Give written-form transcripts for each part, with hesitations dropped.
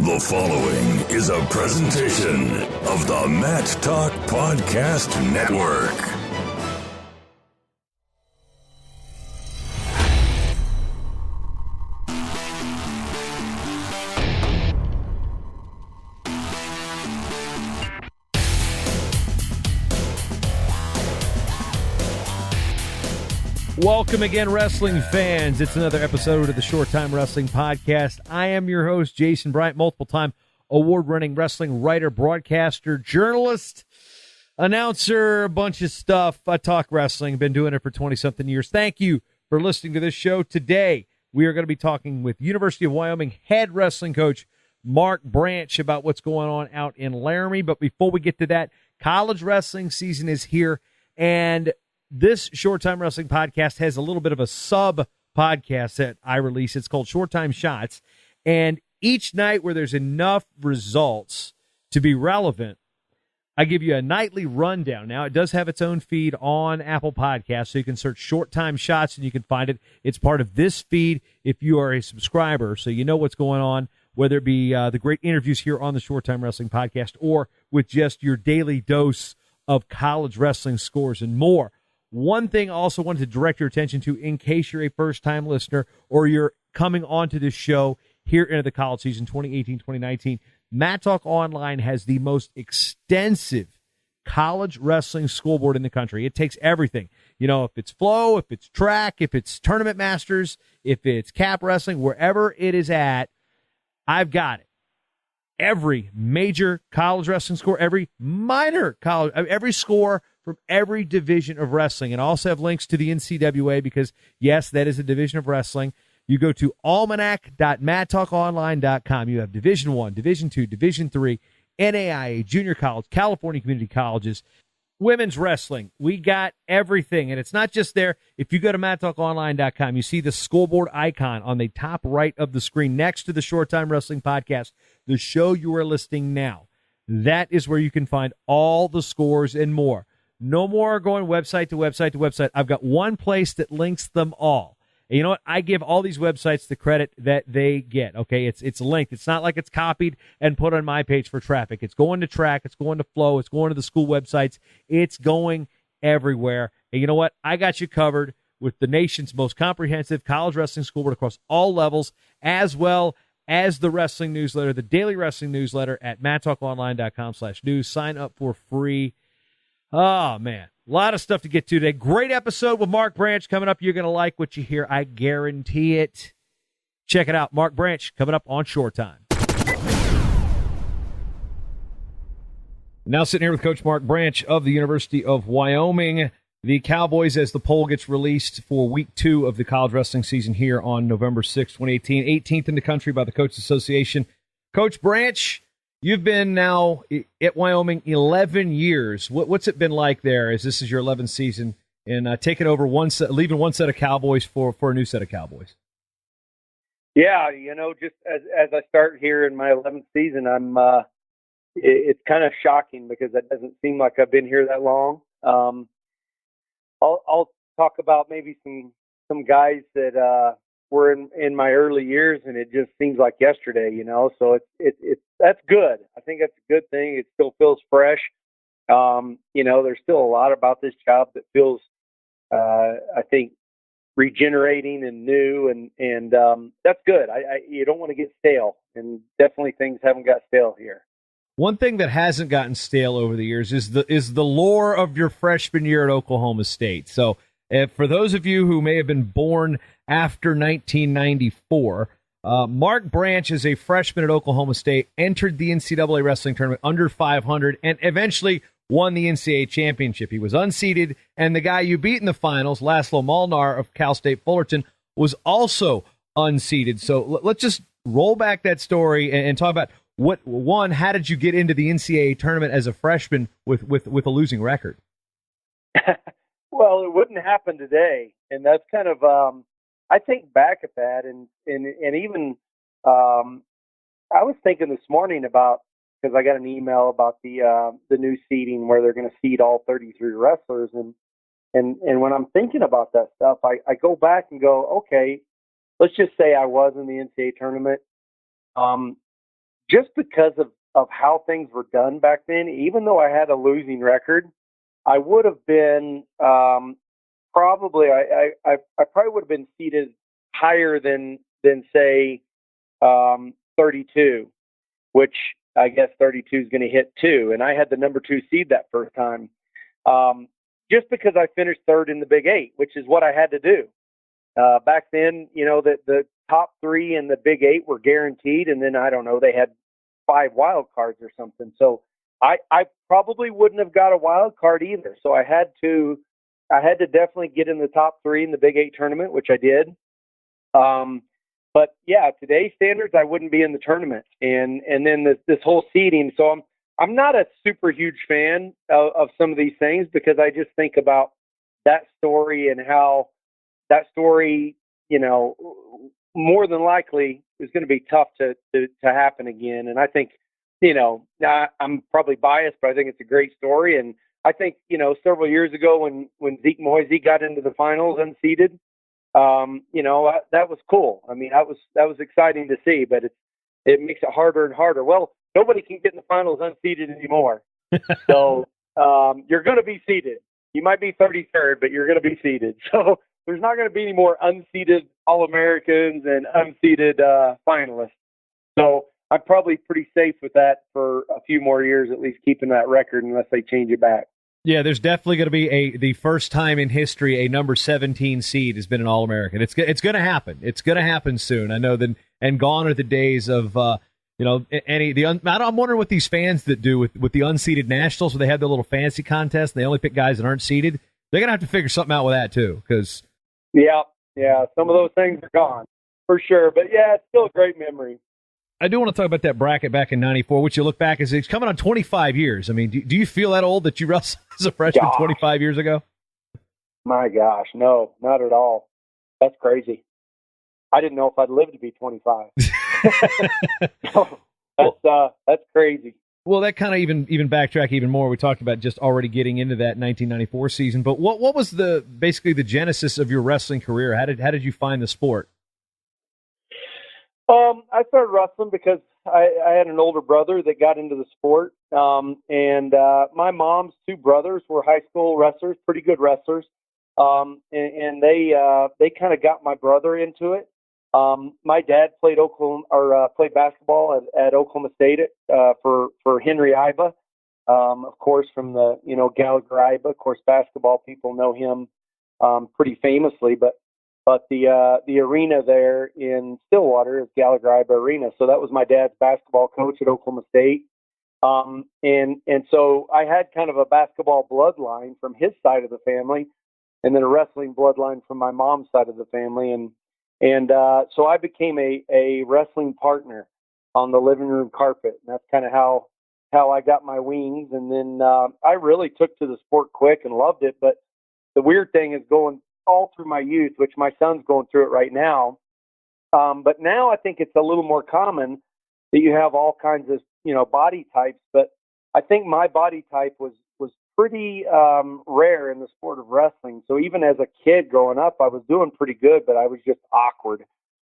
The following is a presentation of the Matt Talk Podcast Network. Welcome again, wrestling fans. It's another episode of the Short Time Wrestling Podcast. I am your host, Jason Bryant, multiple-time award-winning wrestling writer, broadcaster, journalist, announcer, a bunch of stuff. I talk wrestling. Been doing it for 20-something years. Thank you for listening to this show. Today, we are going to be talking with University of Wyoming head wrestling coach Mark Branch about what's going on out in Laramie. But before we get to that, college wrestling season is here, and this Short Time Wrestling Podcast has a little bit of a sub-podcast that I release. It's called Short Time Shots. And each night where there's enough results to be relevant, I give you a nightly rundown. Now, it does have its own feed on Apple Podcasts, so you can search Short Time Shots and you can find it. It's part of this feed if you are a subscriber, so you know what's going on, whether it be the great interviews here on the Short Time Wrestling Podcast or with just your daily dose of college wrestling scores and more. One thing I also wanted to direct your attention to in case you're a first-time listener or you're coming onto this show here into the college season 2018-2019, Matt Talk Online has the most extensive college wrestling scoreboard in the country. It takes everything. You know, if it's flow, if it's track, if it's tournament masters, if it's cap wrestling, wherever it is at, I've got it. Every major college wrestling score, every minor college, every score from every division of wrestling. And I also have links to the NCAA because, yes, that is a division of wrestling. You go to almanac.mattalkonline.com. You have Division I, Division II, Division III, NAIA, junior college, California community colleges, women's wrestling. We got everything. And it's not just there. If you go to mattalkonline.com, you see the scoreboard icon on the top right of the screen next to the Short Time Wrestling Podcast, the show you are listening now. That is where you can find all the scores and more. No more going website to website to website. I've got one place that links them all. And you know what? I give all these websites the credit that they get. Okay, it's linked. It's not like it's copied and put on my page for traffic. It's going to track. It's going to flow. It's going to the school websites. It's going everywhere. And you know what? I got you covered with the nation's most comprehensive college wrestling scoreboard across all levels, as well as the wrestling newsletter, the daily wrestling newsletter at mattalkonline.com/news. Sign up for free. Oh, man. A lot of stuff to get to today. Great episode with Mark Branch coming up. You're going to like what you hear. I guarantee it. Check it out. Mark Branch coming up on Short Time. Now sitting here with Coach Mark Branch of the University of Wyoming. The Cowboys, as the poll gets released for week 2 of the college wrestling season here on November 6, 2018. 18th in the country by the Coaches Association. Coach Branch, you've been now at Wyoming 11 years. What's it been like there as this is your 11th season and taking over leaving one set of Cowboys for a new set of Cowboys? Yeah, you know, just as I start here in my 11th season, it's kind of shocking because it doesn't seem like I've been here that long. I'll talk about maybe some guys that were in my early years, and it just seems like yesterday, you know. So it's that's good. I think that's a good thing. It still feels fresh. You know, there's still a lot about this job that feels, I think, regenerating and new, and that's good. You don't want to get stale, and definitely things haven't got stale here. One thing that hasn't gotten stale over the years is the lore of your freshman year at Oklahoma State. So, for those of you who may have been born after 1994, Mark Branch, as a freshman at Oklahoma State, entered the NCAA wrestling tournament under 500 and eventually won the NCAA championship. He was unseeded, and the guy you beat in the finals, Laszlo Molnar of Cal State Fullerton, was also unseeded. So let's just roll back that story and talk about how did you get into the NCAA tournament as a freshman with a losing record? Well, it wouldn't happen today, and that's kind of I think back at that, and even I was thinking this morning about, because I got an email about the new seeding where they're going to seed all 33 wrestlers, and when I'm thinking about that stuff, I go back and go, okay, let's just say I was in the NCAA tournament. just because of how things were done back then, even though I had a losing record, I would have been probably I probably would have been seated higher than say 32, which I guess 32 is going to hit 2, and I had the number 2 seed that first time, just because I finished third in the Big Eight, which is what I had to do. Back then, the top 3 in the Big Eight were guaranteed, and then I don't know, they had 5 wild cards or something. So I probably wouldn't have got a wild card either. So I had to definitely get in the top 3 in the Big Eight tournament, which I did. But yeah, today's standards, I wouldn't be in the tournament. And then this whole seeding. So I'm not a super huge fan of some of these things, because I just think about that story and how that story, more than likely is going to be tough to happen again. And I think, I'm probably biased, but I think it's a great story. And I think, several years ago when Zeke Moisey got into the finals unseeded, that was cool. I mean, that was exciting to see, but it makes it harder and harder. Well, nobody can get in the finals unseeded anymore. So you're going to be seeded. You might be 33rd, but you're going to be seeded. So there's not going to be any more unseeded All-Americans and unseeded finalists. So I'm probably pretty safe with that for a few more years, at least keeping that record, unless they change it back. Yeah, there's definitely going to be the first time in history a number 17 seed has been an All-American. It's going to happen. It's going to happen soon. I know that, and gone are the days of I'm wondering what these fans that do with the unseeded nationals, where they have their little fantasy contest and they only pick guys that aren't seeded. They're going to have to figure something out with that too, because yeah, some of those things are gone for sure. But yeah, it's still a great memory. I do want to talk about that bracket back in '94, which you look back as it's coming on 25 years. I mean, do you feel that old that you wrestled as a freshman 25 years ago? My gosh, no, not at all. That's crazy. I didn't know if I'd live to be 25. That's crazy. Well, that kind of even backtrack even more. We talked about just already getting into that 1994 season. But what was basically the genesis of your wrestling career? How did you find the sport? I started wrestling because I had an older brother that got into the sport. And my mom's 2 brothers were high school wrestlers, pretty good wrestlers. And they kind of got my brother into it. My dad played played basketball at Oklahoma State for Henry Iba, of course, from the Gallagher Iba. Of course, basketball people know him pretty famously, but the arena there in Stillwater is Gallagher Iba Arena. So that was my dad's basketball coach at Oklahoma State, and so I had kind of a basketball bloodline from his side of the family, and then a wrestling bloodline from my mom's side of the family, and so I became a wrestling partner on the living room carpet. And that's kind of how I got my wings. And then I really took to the sport quick and loved it. But the weird thing is going all through my youth, which my son's going through it right now. But now I think it's a little more common that you have all kinds of, body types. But I think my body type was pretty rare in the sport of wrestling. So even as a kid growing up, I was doing pretty good, but I was just awkward.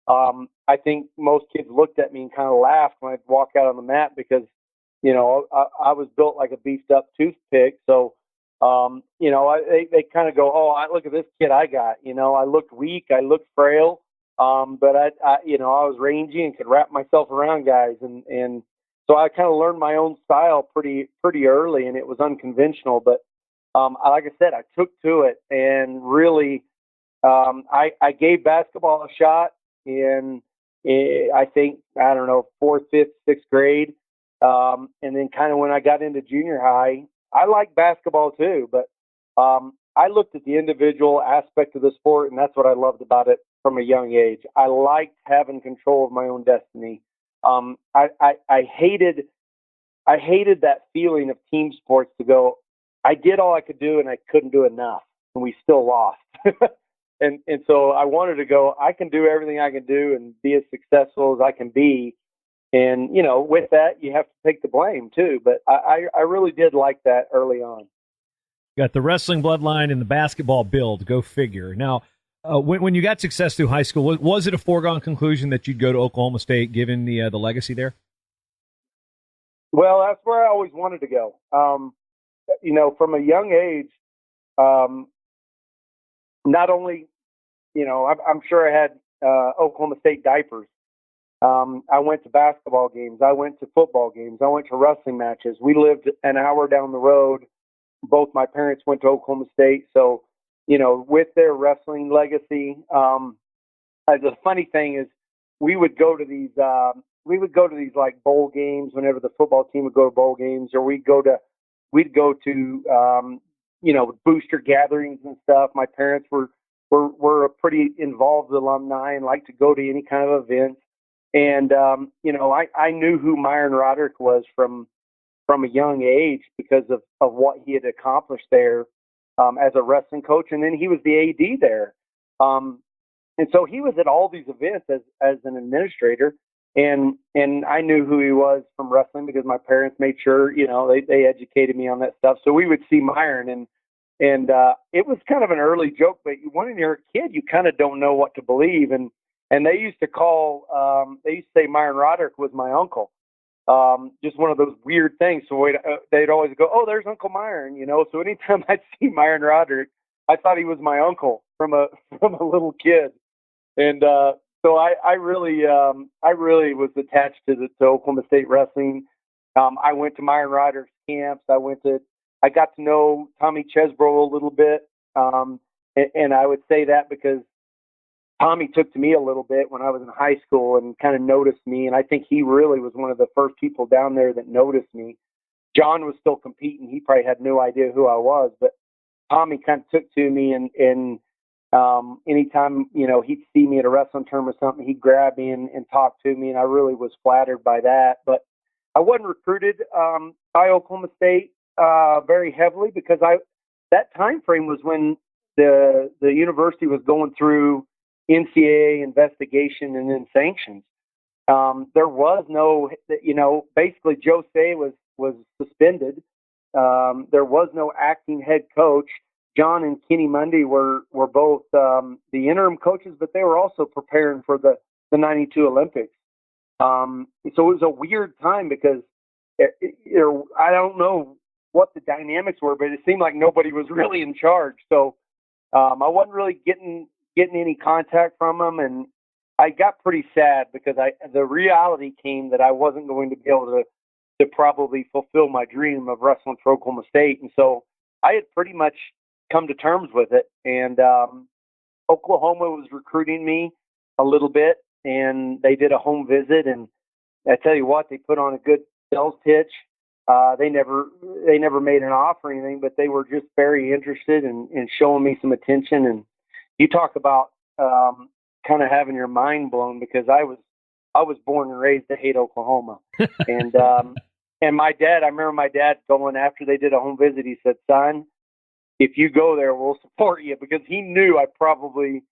I think most kids looked at me and kind of laughed when I'd walk out on the mat because, I was built like a beefed up toothpick. So, they kind of go, oh, look at this kid I got. I looked weak, I looked frail, but I was rangy and could wrap myself around guys. And so I kind of learned my own style pretty early, and it was unconventional. But like I said, I took to it and really I gave basketball a shot in I think, I don't know, 4th, 5th, 6th grade. And then kind of when I got into junior high, I liked basketball too, but I looked at the individual aspect of the sport, and that's what I loved about it from a young age. I liked having control of my own destiny. I hated that feeling of team sports to go, I did all I could do and I couldn't do enough, and we still lost. and so I wanted to go, I can do everything I can do and be as successful as I can be. And, with that, you have to take the blame too. But I really did like that early on. Got the wrestling bloodline and the basketball build. Go figure. Now, when you got success through high school, was it a foregone conclusion that you'd go to Oklahoma State, given the legacy there? Well, that's where I always wanted to go. From a young age, um, not only, I'm sure I had Oklahoma State diapers. I went to basketball games. I went to football games. I went to wrestling matches. We lived an hour down the road. Both my parents went to Oklahoma State. So, with their wrestling legacy, the funny thing is we would go to these like bowl games whenever the football team would go to bowl games, or we'd go to booster gatherings and stuff. My parents were a pretty involved alumni and liked to go to any kind of events. And I knew who Myron Roderick was from a young age because of what he had accomplished there as a wrestling coach, and then he was the AD there. Um, and so he was at all these events as an administrator, and I knew who he was from wrestling because my parents made sure they educated me on that stuff. So we would see Myron, and it was kind of an early joke, but when you're a kid, you kind of don't know what to believe, and they used to say Myron Roderick was my uncle. Just one of those weird things. So they'd always go, "Oh, there's Uncle Myron." So anytime I'd see Myron Roderick, I thought he was my uncle from a from a little kid. And so I really was attached to Oklahoma State wrestling. I went to Myron Roderick's camps. I got to know Tommy Chesbro a little bit, and I would say that because Tommy took to me a little bit when I was in high school and kind of noticed me, and I think he really was one of the first people down there that noticed me. John was still competing; he probably had no idea who I was, but Tommy kind of took to me, and anytime he'd see me at a wrestling tournament or something, he'd grab me and talk to me, and I really was flattered by that. But I wasn't recruited by Oklahoma State very heavily because that time frame was when the university was going through NCAA investigation and then sanctions. There was no, basically Joe Say was suspended. There was no acting head coach. John and Kenny Mundy were both the interim coaches, but they were also preparing for the '92 Olympics. So it was a weird time because I don't know what the dynamics were, but it seemed like nobody was really in charge. So I wasn't really getting any contact from them, and I got pretty sad because the reality came that I wasn't going to be able to probably fulfill my dream of wrestling for Oklahoma State, and so I had pretty much come to terms with it. And Oklahoma was recruiting me a little bit, and they did a home visit, and I tell you what, they put on a good sales pitch. They never made an offer or anything, but they were just very interested in showing me some attention. And you talk about kind of having your mind blown because I was born and raised to hate Oklahoma, and my dad. I remember my dad going after they did a home visit. He said, "Son, if you go there, we'll support you," because he knew I probably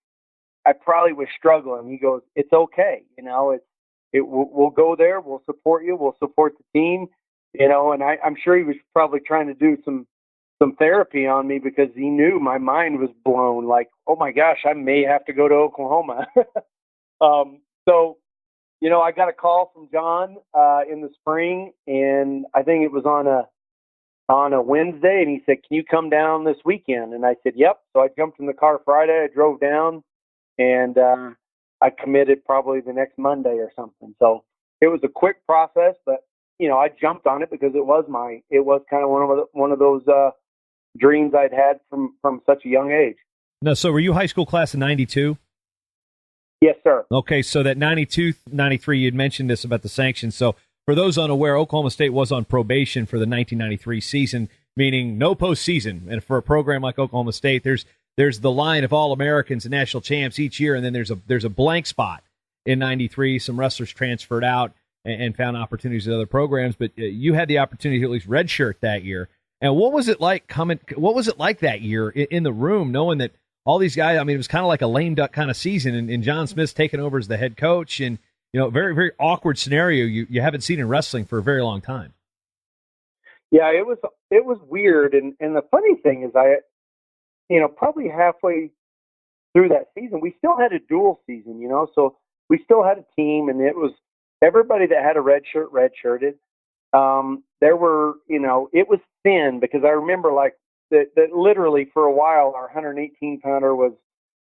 was struggling. He goes, "It's okay, we'll go there, we'll support you, we'll support the team." And I'm sure he was probably trying to do some therapy on me because he knew my mind was blown. Like, oh my gosh, I may have to go to Oklahoma. So, I got a call from John in the spring, and I think it was on a Wednesday, and he said, "Can you come down this weekend?" And I said, "Yep." So I jumped in the car Friday, I drove down, and I committed probably the next Monday or something. So it was a quick process, but I jumped on it because it was kind of one of those dreams I'd had from such a young age. No, so were you high school class of 92? Yes, sir. Okay, so that 92, 93, you'd mentioned this about the sanctions. So for those unaware, Oklahoma State was on probation for the 1993 season, meaning no postseason. And for a program like Oklahoma State, there's the line of All-Americans and national champs each year, and then there's a blank spot in 93. Some wrestlers transferred out and found opportunities at other programs, but you had the opportunity to at least redshirt that year. And what was it like that year in the room, knowing that all these guys, I mean, it was kind of like a lame duck kind of season, and John Smith's taken over as the head coach, and very, very awkward scenario you haven't seen in wrestling for a very long time. Yeah, it was weird, and the funny thing is, probably halfway through that season, we still had a dual season, so we still had a team, and it was everybody that had a red shirt redshirted. there were, it was thin because I remember like that literally for a while, our 118 pounder was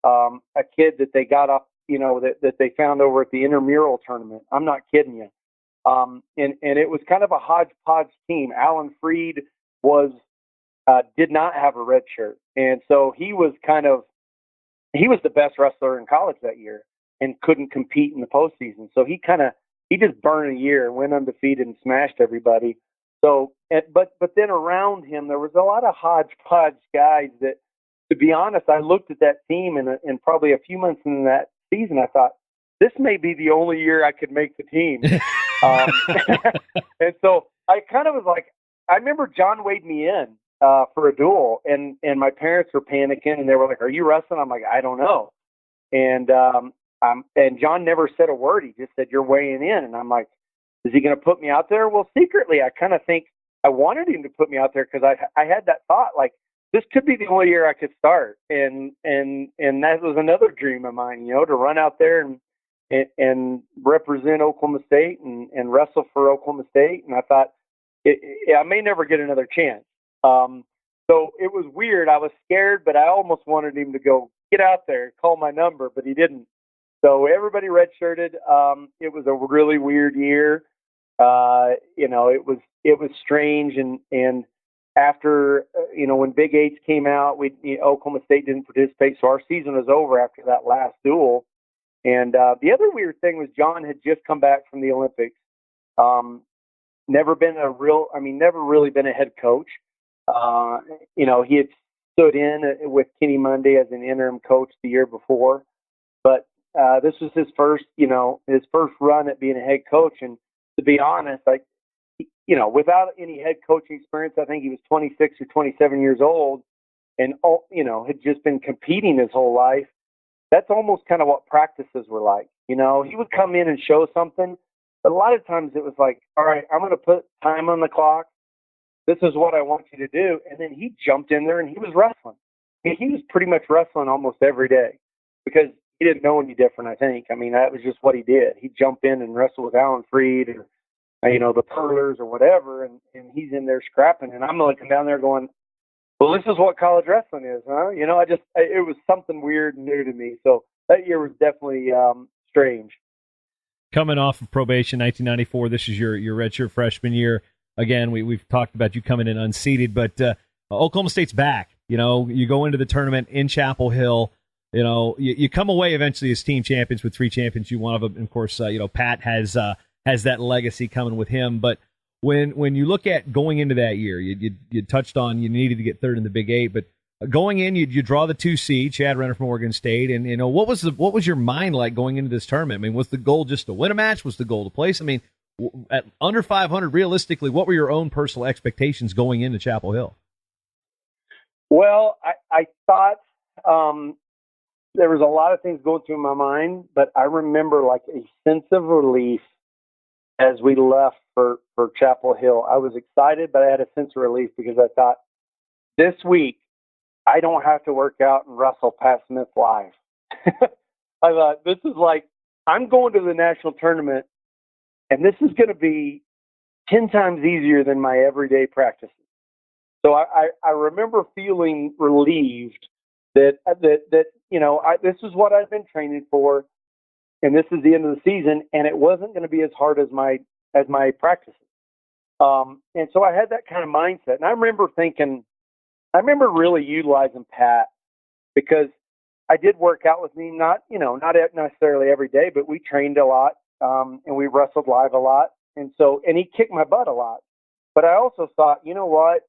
a kid that they got up, that they found over at the intramural tournament. I'm not kidding you. And it was kind of a hodgepodge team. Alan Freed did not have a red shirt. And so he was the best wrestler in college that year and couldn't compete in the postseason. So he just burned a year and went undefeated and smashed everybody. So, but then around him, there was a lot of hodgepodge guys that, to be honest, I looked at that team and probably a few months into that season, I thought, this may be the only year I could make the team. And so I kind of was like, I remember John weighed me in for a duel, and my parents were panicking, and they were like, "Are you wrestling?" I'm like, "I don't know." And John never said a word. He just said, "You're weighing in," and I'm like, "Is he going to put me out there?" Well, secretly, I kind of think I wanted him to put me out there because I had that thought, like, this could be the only year I could start, and that was another dream of mine, to run out there and represent Oklahoma State and wrestle for Oklahoma State. And I thought, I may never get another chance. So it was weird. I was scared, but I almost wanted him to go, get out there, call my number, but he didn't. So everybody redshirted. It was a really weird year. It was strange. And after, when Big 8 came out, Oklahoma State didn't participate. So our season was over after that last duel. And the other weird thing was John had just come back from the Olympics. Never really been a head coach. He had stood in with Kenny Monday as an interim coach the year before, but this was his first run at being a head coach. And to be honest, without any head coaching experience, I think he was 26 or 27 years old and, had just been competing his whole life. That's almost kind of what practices were like. He would come in and show something, but a lot of times it was like, all right, I'm going to put time on the clock. This is what I want you to do. And then he jumped in there and he was wrestling. He was pretty much wrestling almost every day because he didn't know any different, I think. I mean, that was just what he did. He'd jump in and wrestle with Alan Freed or, the Perlers or whatever, and he's in there scrapping. And I'm looking down there going, well, this is what college wrestling is, huh? It was something weird and new to me. So that year was definitely strange. Coming off of probation, 1994, this is your redshirt freshman year. Again, we've talked about you coming in unseeded, but Oklahoma State's back. You go into the tournament in Chapel Hill. You come away eventually as team champions with 3 champions. You one of them, of course. Pat has that legacy coming with him. But when you look at going into that year, you touched on you needed to get third in the Big 8, but going in, you draw the 2 seed, Chad Renner from Oregon State, and what was your mind like going into this tournament? I mean, was the goal just to win a match? Was the goal to place? I mean, at under 500, realistically, what were your own personal expectations going into Chapel Hill? Well, I thought there was a lot of things going through my mind, but I remember like a sense of relief as we left for Chapel Hill. I was excited, but I had a sense of relief because I thought, this week, I don't have to work out and wrestle Pat Smith live. I thought, this is like, I'm going to the national tournament, and this is going to be 10 times easier than my everyday practices. So I remember feeling relieved that this is what I've been training for, and this is the end of the season, and it wasn't going to be as hard as my practices. And so I had that kind of mindset. And I remember really utilizing Pat because I did work out with him, not necessarily every day, but we trained a lot, and we wrestled live a lot. And he kicked my butt a lot. But I also thought, you know what?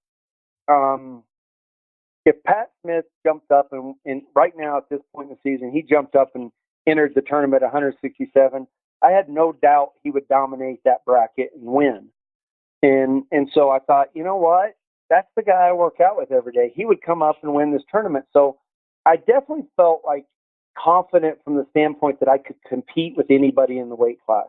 If Pat Smith jumped up and right now at this point in the season, he jumped up and entered the tournament at 167, I had no doubt he would dominate that bracket and win. And so I thought, you know what? That's the guy I work out with every day. He would come up and win this tournament. So I definitely felt like confident from the standpoint that I could compete with anybody in the weight class.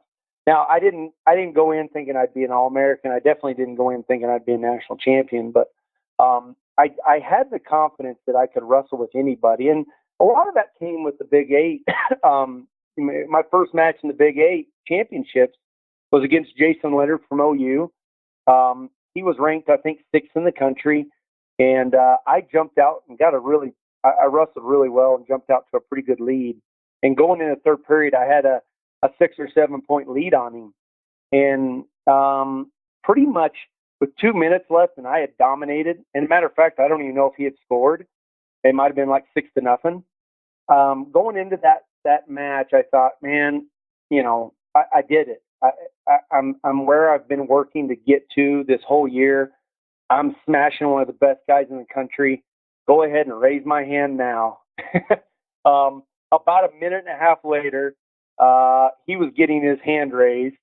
Now, I didn't go in thinking I'd be an All-American. I definitely didn't go in thinking I'd be a national champion, but I had the confidence that I could wrestle with anybody. And a lot of that came with the Big 8. My first match in the Big 8 championships was against Jason Leonard from OU. He was ranked, I think, sixth in the country. And I jumped out and I wrestled really well and jumped out to a pretty good lead. And going in the third period, I had a 6 or 7 point lead on him. And pretty much with 2 minutes left, and I had dominated. And a matter of fact, I don't even know if he had scored. It might have been like 6-0. Going into that match, I thought, man, I did it. I'm where I've been working to get to this whole year. I'm smashing one of the best guys in the country. Go ahead and raise my hand now. About a minute and a half later, he was getting his hand raised,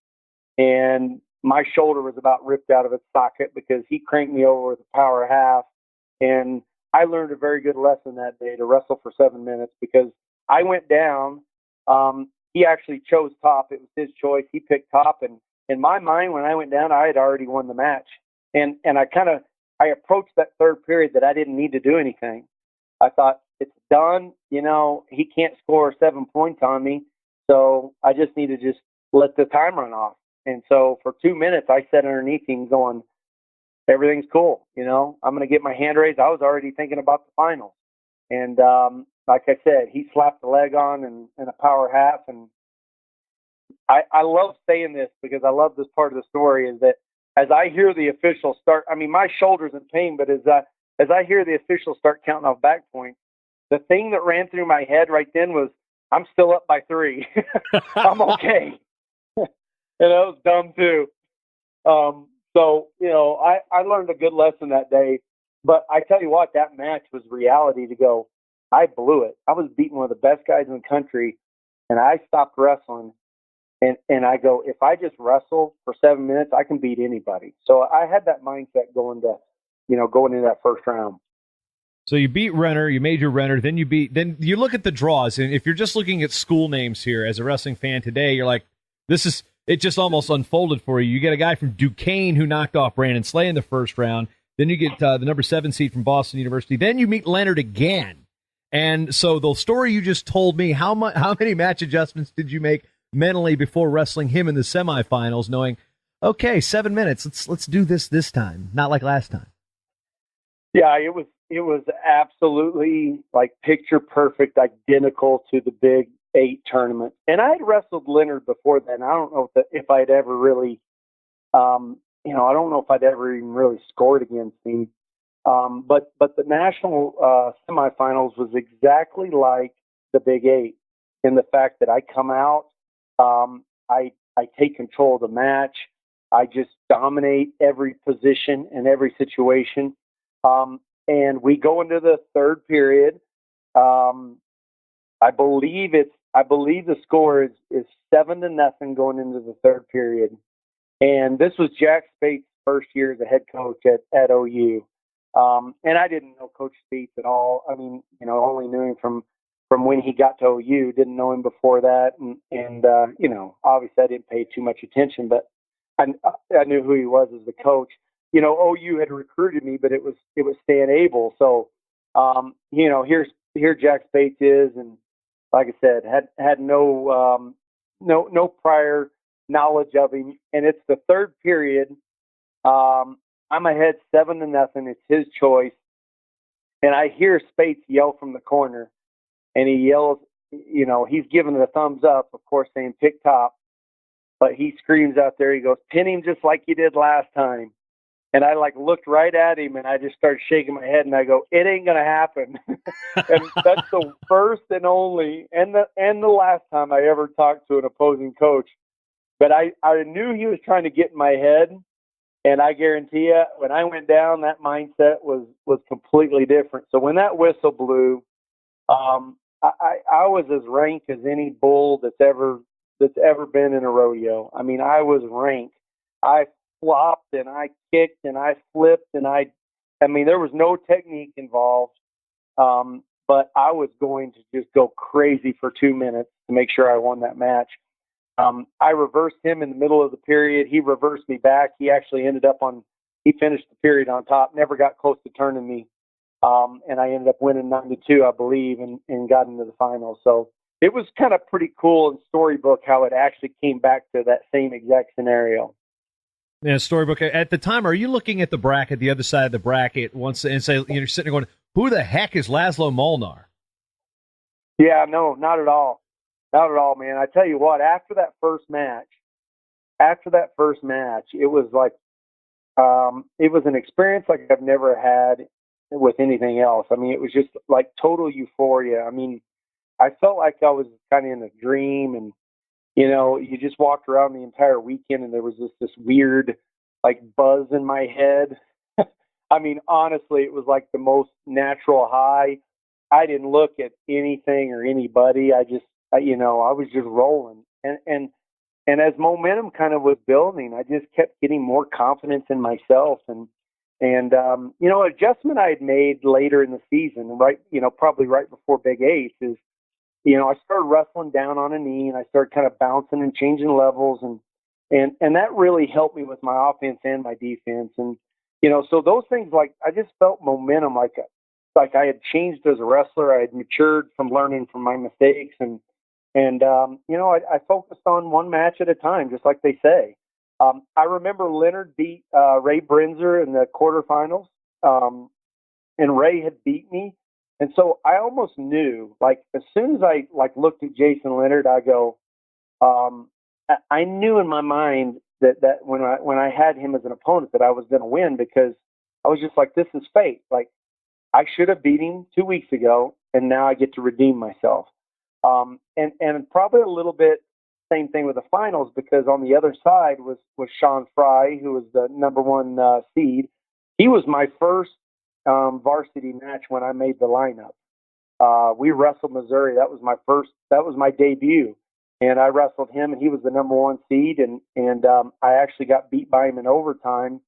and my shoulder was about ripped out of its socket because he cranked me over with a power half. And I learned a very good lesson that day to wrestle for 7 minutes because I went down. He actually chose top. It was his choice. He picked top. And in my mind, when I went down, I had already won the match. And I approached that third period that I didn't need to do anything. I thought, it's done. He can't score 7 points on me. So I just need to just let the time run off. And so for 2 minutes, I sat underneath him going, everything's cool. I'm going to get my hand raised. I was already thinking about the finals. And like I said, he slapped the leg on and a power half. And I love saying this because I love this part of the story is that as I hear the officials start, my shoulder's in pain, but as I hear the officials start counting off back points, the thing that ran through my head right then was, I'm still up by 3. I'm okay. And that was dumb too. So, I learned a good lesson that day. But I tell you what, that match was reality to go, I blew it. I was beating one of the best guys in the country, and I stopped wrestling. And I go, if I just wrestle for 7 minutes, I can beat anybody. So I had that mindset going into that first round. So you beat Renner, you made your Renner, then you look at the draws, and if you're just looking at school names here as a wrestling fan today, you're like, it just almost unfolded for you. You get a guy from Duquesne who knocked off Brandon Slay in the first round. Then you get the number 7 seed from Boston University. Then you meet Leonard again. And so the story you just told me, how many match adjustments did you make mentally before wrestling him in the semifinals, knowing, okay, 7 minutes, let's do this time, not like last time? Yeah, it was absolutely like picture perfect, identical to the Big 8 tournament. And I had wrestled Leonard before then. I don't know if I'd ever really, I don't know if I'd ever even really scored against him. But the national semifinals was exactly like the Big 8 in the fact that I come out, I take control of the match. I just dominate every position and every situation. And we go into the third period. I believe the score is 7-0 going into the third period. And this was Jack Spate's first year as a head coach at OU. And I didn't know Coach Spates at all. Only knew him from when he got to OU, didn't know him before that. And obviously I didn't pay too much attention, but I knew who he was as the coach. OU had recruited me, but it was Stan Abel. So, here Jack Spates is, and like I said, had no prior knowledge of him. And it's the third period. I'm ahead 7-0. It's his choice. And I hear Spates yell from the corner, and he yells, he's giving the thumbs up, of course, saying pick top. But he screams out there, he goes, pin him just like you did last time. And I looked right at him, and I just started shaking my head, and I go, it ain't going to happen. And that's the first and only and the last time I ever talked to an opposing coach. But I knew he was trying to get in my head. And I guarantee you, when I went down, that mindset was completely different. So when that whistle blew, I was as ranked as any bull that's ever been in a rodeo. I was ranked. I flopped and I kicked and I flipped and there was no technique involved. But I was going to just go crazy for 2 minutes to make sure I won that match. I reversed him in the middle of the period. He reversed me back. He actually he finished the period on top, never got close to turning me. And I ended up winning 9-2, I believe, and got into the finals. So it was kind of pretty cool in storybook how it actually came back to that same exact scenario. Yeah, storybook. At the time, are you looking at the bracket, the other side of the bracket, once and say you're sitting there going, "Who the heck is Laszlo Molnar?" Yeah, no, not at all, not at all, man. I tell you what, after that first match, it was like it was an experience like I've never had with anything else. I mean, it was just like total euphoria. I mean, I felt like I was kind of in a dream, and you just walked around the entire weekend, and there was this weird like buzz in my head. I mean, honestly, it was like the most natural high. I didn't look at anything or anybody. I was just rolling, and as momentum kind of was building, I just kept getting more confidence in myself. And adjustment I had made later in the season, right, probably right before Big Eight, is, I started wrestling down on a knee, and I started kind of bouncing and changing levels, and that really helped me with my offense and my defense. And, so those things, like, I just felt momentum, like I had changed as a wrestler. I had matured from learning from my mistakes, and I focused on one match at a time, just like they say. I remember Leonard beat Ray Brinzer in the quarterfinals, and Ray had beat me. And so I almost knew, like, as soon as I looked at Jason Leonard, I go, I knew in my mind that when I had him as an opponent that I was going to win, because I was just like, this is fate. Like, I should have beat him 2 weeks ago, and now I get to redeem myself. And probably a little bit same thing with the finals, because on the other side was Sean Fry, who was the number one seed. He was my first varsity match when I made the lineup. We wrestled Missouri. That was my debut. And I wrestled him, and he was the number one seed. And I actually got beat by him in overtime.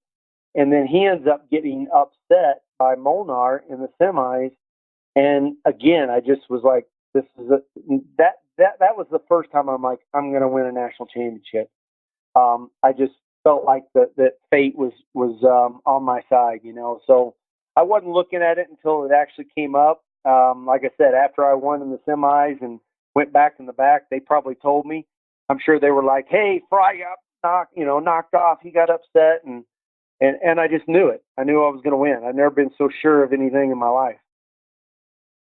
And then he ends up getting upset by Molnar in the semis. And again, I just was like, that was the first time I'm like, I'm going to win a national championship. I just felt like that fate was on my side, So I wasn't looking at it until it actually came up. Like I said, after I won in the semis and went back in the back, they probably told me. I'm sure they were like, "Hey, Fry got knocked off. He got upset," and I just knew it. I knew I was going to win. I've never been so sure of anything in my life.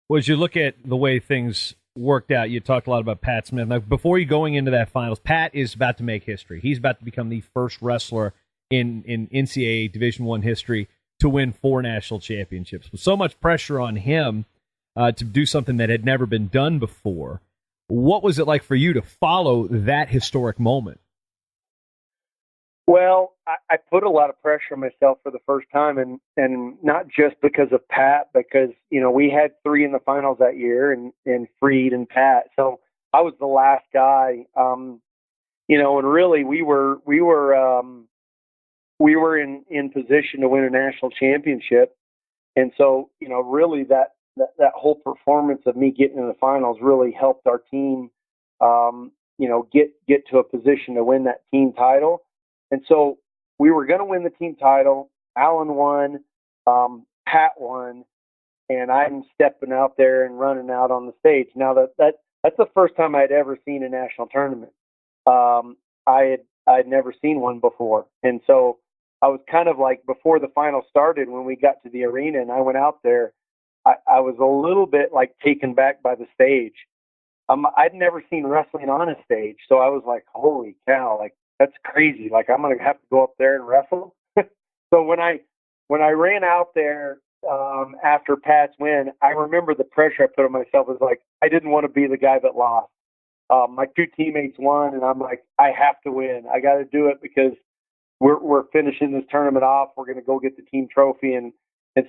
Well, as you look at the way things worked out, you talked a lot about Pat Smith. Now, before you going into that finals, Pat is about to make history. He's about to become the first wrestler in NCAA Division I history to win 4 national championships. With so much pressure on him to do something that had never been done before, what was it like for you to follow that historic moment? Well, I put a lot of pressure on myself for the first time, and not just because of Pat, because, we had 3 in the finals that year, and Freed and Pat. So I was the last guy, and really we were in position to win a national championship. And so, really that whole performance of me getting in the finals really helped our team, get to a position to win that team title. And so we were going to win the team title. Alan won, Pat won, and I'm stepping out there and running out on the stage. Now that's the first time I'd ever seen a national tournament. I'd never seen one before, and so I was kind of like, before the final started, when we got to the arena and I went out there, I was a little bit like taken back by the stage. I'd never seen wrestling on a stage, so I was like, holy cow, like, that's crazy. Like, I'm going to have to go up there and wrestle. So when I ran out there after Pat's win, I remember the pressure I put on myself was like, I didn't want to be the guy that lost. My 2 teammates won, and I'm like, I have to win. I got to do it, because we're finishing this tournament off. We're going to go get the team trophy, and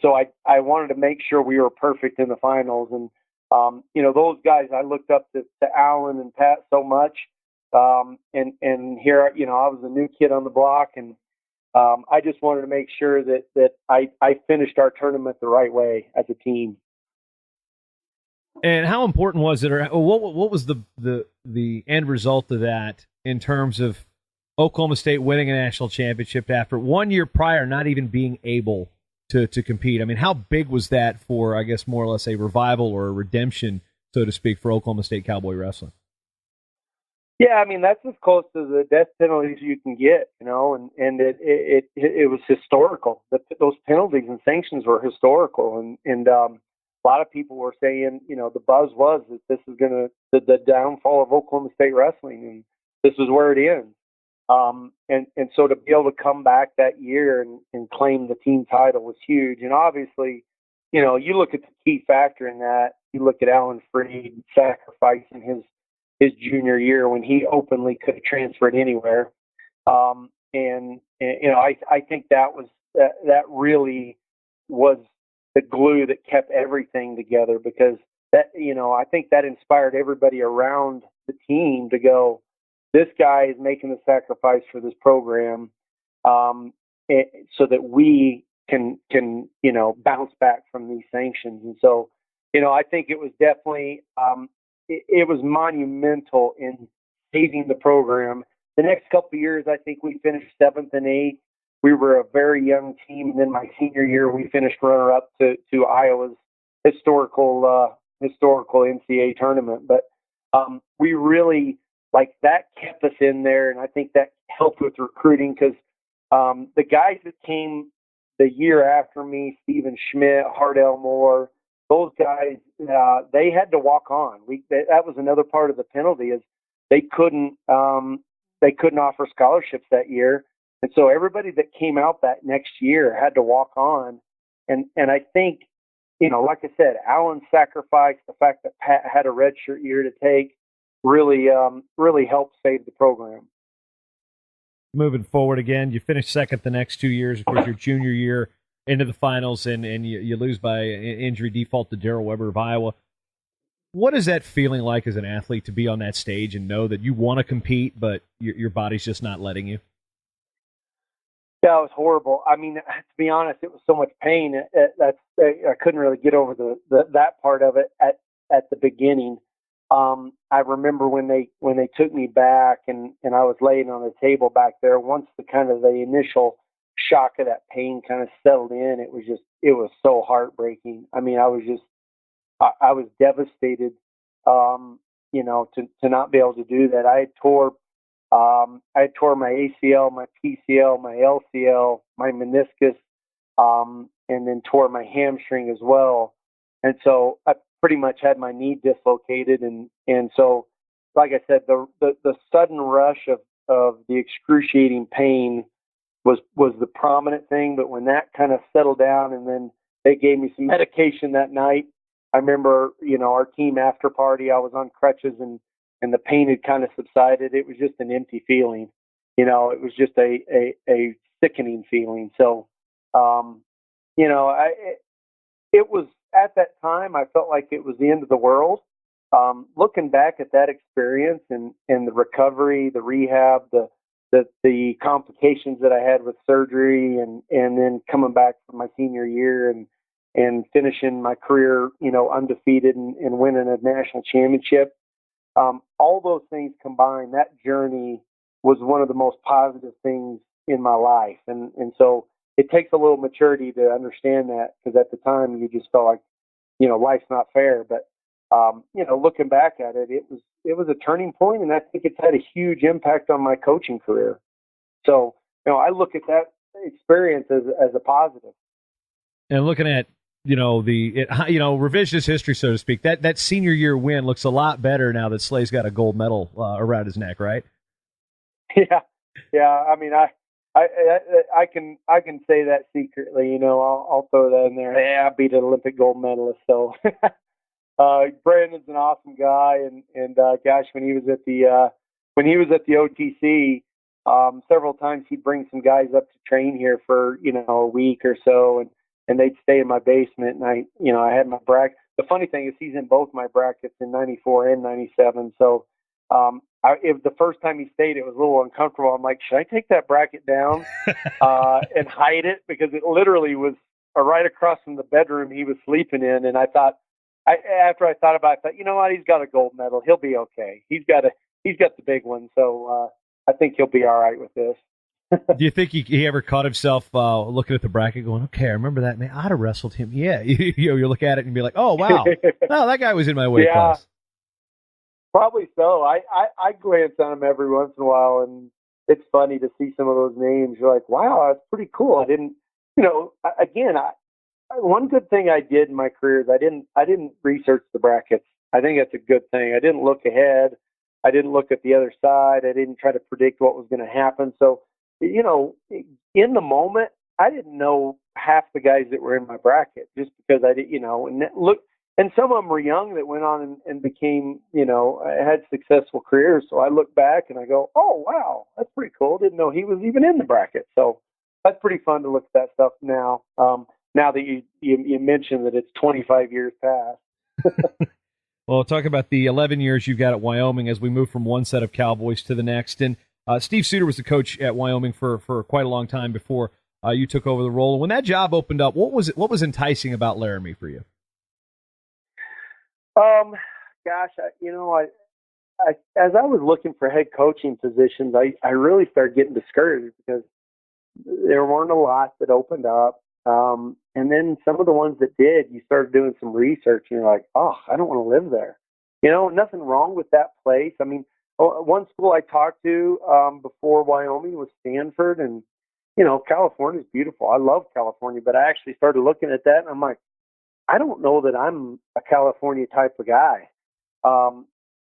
so I wanted to make sure we were perfect in the finals. And those guys, I looked up to Alan and Pat so much. And here, I was a new kid on the block, and I just wanted to make sure that I finished our tournament the right way as a team. And how important was it, or what was the end result of that in terms of Oklahoma State winning a national championship after 1 year prior not even being able to compete? I mean, how big was that for, I guess, more or less a revival or a redemption, so to speak, for Oklahoma State Cowboy wrestling? Yeah, I mean that's as close to the death penalties you can get, and it was historical. Those penalties and sanctions were historical, and a lot of people were saying, the buzz was that this is going to the downfall of Oklahoma State wrestling, and this is where it ends. And so to be able to come back that year and claim the team title was huge. And obviously, you look at the key factor in that. You look at Alan Freed sacrificing his junior year when he openly could have transferred anywhere. I think that really was the glue that kept everything together, because I think that inspired everybody around the team to go, this guy is making the sacrifice for this program, so that we can bounce back from these sanctions. And so, I think it was definitely, it was monumental in saving the program. The next couple of years, I think we finished 7th and 8th. We were a very young team. And then my senior year, we finished runner-up to Iowa's historical NCAA tournament. But we really, that kept us in there, and I think that helped with recruiting, because the guys that came the year after me, Stephen Schmidt, Hart Elmore, those guys, they had to walk on. That was another part of the penalty, is they couldn't offer scholarships that year, and so everybody that came out that next year had to walk on. And I think, like I said, Alan sacrificed the fact that Pat had a redshirt year to take, really helped save the program. Moving forward again, you finished second the next 2 years. Of course, your junior year into the finals, and you lose by injury default to Darrell Weber of Iowa. What is that feeling like as an athlete, to be on that stage and know that you want to compete, but your body's just not letting you? Yeah, it was horrible. I mean, to be honest, it was so much pain. I couldn't really get over that part of it at the beginning. I remember when they took me back and I was laying on the table back there, once the initial shock of that pain kind of settled in, it was so heartbreaking. I mean, I was devastated, to not be able to do that. I tore my ACL, my PCL, my LCL, my meniscus, and then tore my hamstring as well. And so I pretty much had my knee dislocated. And so, like I said, the sudden rush of the excruciating pain was the prominent thing. But when that kind of settled down, and then they gave me some medication that night, I remember, our team after party, I was on crutches, and the pain had kind of subsided. It was just an empty feeling. It was just a sickening feeling. So, it was, at that time, I felt like it was the end of the world. Looking back at that experience and the recovery, the rehab, the complications that I had with surgery, and then coming back from my senior year and finishing my career, undefeated and winning a national championship. All those things combined, that journey was one of the most positive things in my life. And so it takes a little maturity to understand that, because at the time you just felt like, life's not fair. But, looking back at it, it was a turning point, and I think it's had a huge impact on my coaching career. So, I look at that experience as a positive. And looking at, revisionist history, so to speak, that senior year win looks a lot better now that Slay's got a gold medal around his neck, right? Yeah. I mean, I can say that secretly. I'll throw that in there. Yeah, I beat an Olympic gold medalist. So, Brandon's an awesome guy, and gosh, when he was at the OTC, several times he'd bring some guys up to train here for a week or so, and they'd stay in my basement, and I had my bracket. The funny thing is, he's in both my brackets in '94 and '97. So, if the first time he stayed, it was a little uncomfortable. I'm like, should I take that bracket down and hide it? Because it literally was right across from the bedroom he was sleeping in. And I thought, after I thought about it, I thought, you know what? He's got a gold medal. He'll be okay. He's got the big one. So I think he'll be all right with this. Do you think he ever caught himself looking at the bracket going, okay, I remember that, man, I'd have wrestled him. Yeah. You look at it and be like, oh, wow. No, that guy was in my weight class. Probably so. I glance on them every once in a while, and it's funny to see some of those names. You're like, wow, that's pretty cool. I didn't, again, one good thing I did in my career is I didn't research the brackets. I think that's a good thing. I didn't look ahead. I didn't look at the other side. I didn't try to predict what was going to happen. So, in the moment, I didn't know half the guys that were in my bracket just because I did, and look, and some of them were young that went on and became, had successful careers. So I look back and I go, oh, wow, that's pretty cool. Didn't know he was even in the bracket. So that's pretty fun to look at that stuff now. Now that you mentioned that it's 25 years past. Well, talk about the 11 years you've got at Wyoming as we move from one set of Cowboys to the next. And Steve Suter was the coach at Wyoming for quite a long time before you took over the role. When that job opened up, what was enticing about Laramie for you? Gosh, as I was looking for head coaching positions, I really started getting discouraged because there weren't a lot that opened up. And then some of the ones that did, you started doing some research and you're like, oh, I don't want to live there. Nothing wrong with that place. I mean, one school I talked to before Wyoming was Stanford, and California's beautiful. I love California, but I actually started looking at that and I'm like, I don't know that I'm a California type of guy.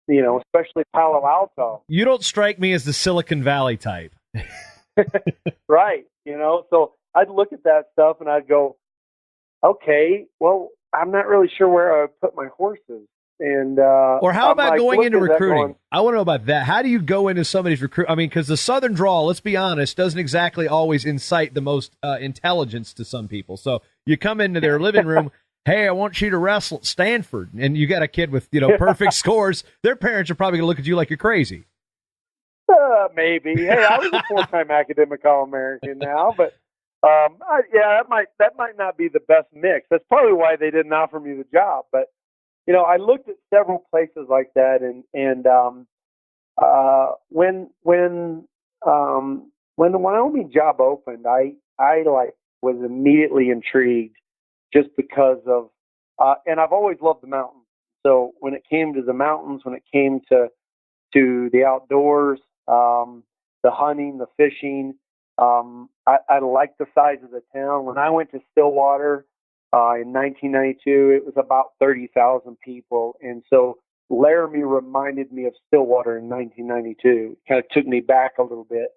Especially Palo Alto. You don't strike me as the Silicon Valley type. Right. So I'd look at that stuff and I'd go, okay, well, I'm not really sure where I would put my horses. And or how about like, going into recruiting? Going, I want to know about that. How do you go into somebody's recruit? I mean, because the Southern drawl, let's be honest, doesn't exactly always incite the most intelligence to some people. So you come into their living room, hey, I want you to wrestle at Stanford, and you got a kid with perfect scores. Their parents are probably going to look at you like you're crazy. Maybe. Hey, I was a 4-time academic All-American now, but that might not be the best mix. That's probably why they didn't offer me the job. But I looked at several places like that, and when the Wyoming job opened, I was immediately intrigued just because of, and I've always loved the mountains. So when it came to the mountains, when it came to the outdoors, the hunting, the fishing, I liked the size of the town. When I went to Stillwater in 1992, it was about 30,000 people. And so Laramie reminded me of Stillwater in 1992. It kind of took me back a little bit.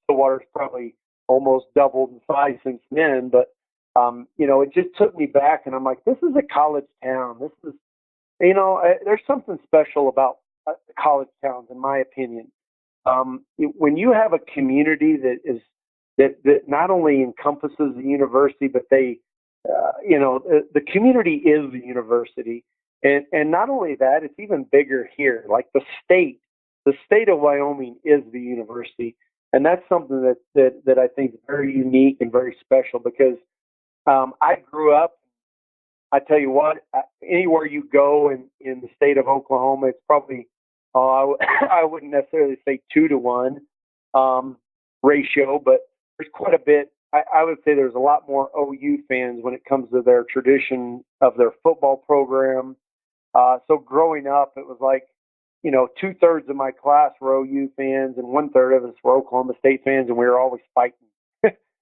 Stillwater's probably almost doubled in size since then, but it just took me back, and I'm like, this is a college town. This is, there's something special about college towns, in my opinion. When you have a community that not only encompasses the university, but the community is the university, and not only that, it's even bigger here. Like the state of Wyoming is the university, and that's something that I think is very unique and very special because I grew up. I tell you what, anywhere you go in the state of Oklahoma, it's probably I wouldn't necessarily say 2-to-1 ratio, but there's quite a bit. I would say there's a lot more OU fans when it comes to their tradition of their football program. So growing up, it was like, 2/3 of my class were OU fans and 1/3 of us were Oklahoma State fans, and we were always fighting.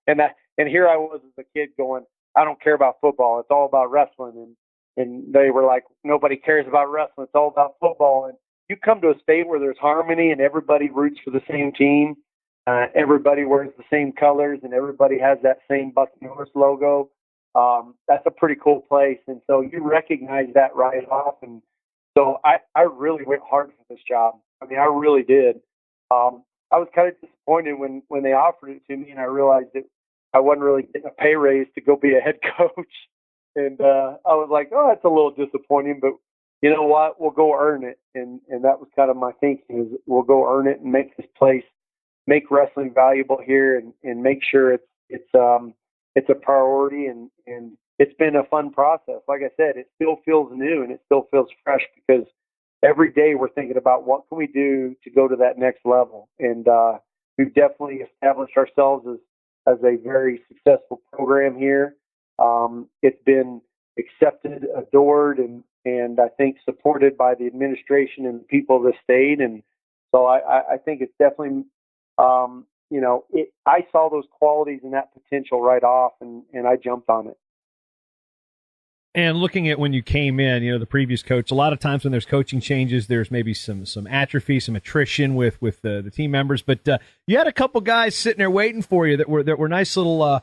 and here I was as a kid going, I don't care about football. It's all about wrestling. And they were like, nobody cares about wrestling. It's all about football. And you come to a state where there's harmony and everybody roots for the same team. Everybody wears the same colors and everybody has that same Buck Norris logo. That's a pretty cool place. And so you recognize that right off. And so I really went hard for this job. I mean, I really did. I was kind of disappointed when they offered it to me, and I realized that I wasn't really getting a pay raise to go be a head coach. And I was like, oh, that's a little disappointing, but you know what? We'll go earn it. And that was kind of my thinking is we'll go earn it and make this place, make wrestling valuable here and make sure it's a priority. And it's been a fun process. Like I said, it still feels new and it still feels fresh because every day we're thinking about what can we do to go to that next level. And we've definitely established ourselves as a very successful program here. It's been accepted, adored, and and I think supported by the administration and the people of the state. And so I think it's definitely, I saw those qualities and that potential right off, and I jumped on it. And looking at when you came in, the previous coach, a lot of times when there's coaching changes, there's maybe some atrophy, some attrition with the team members. But you had a couple guys sitting there waiting for you that were nice little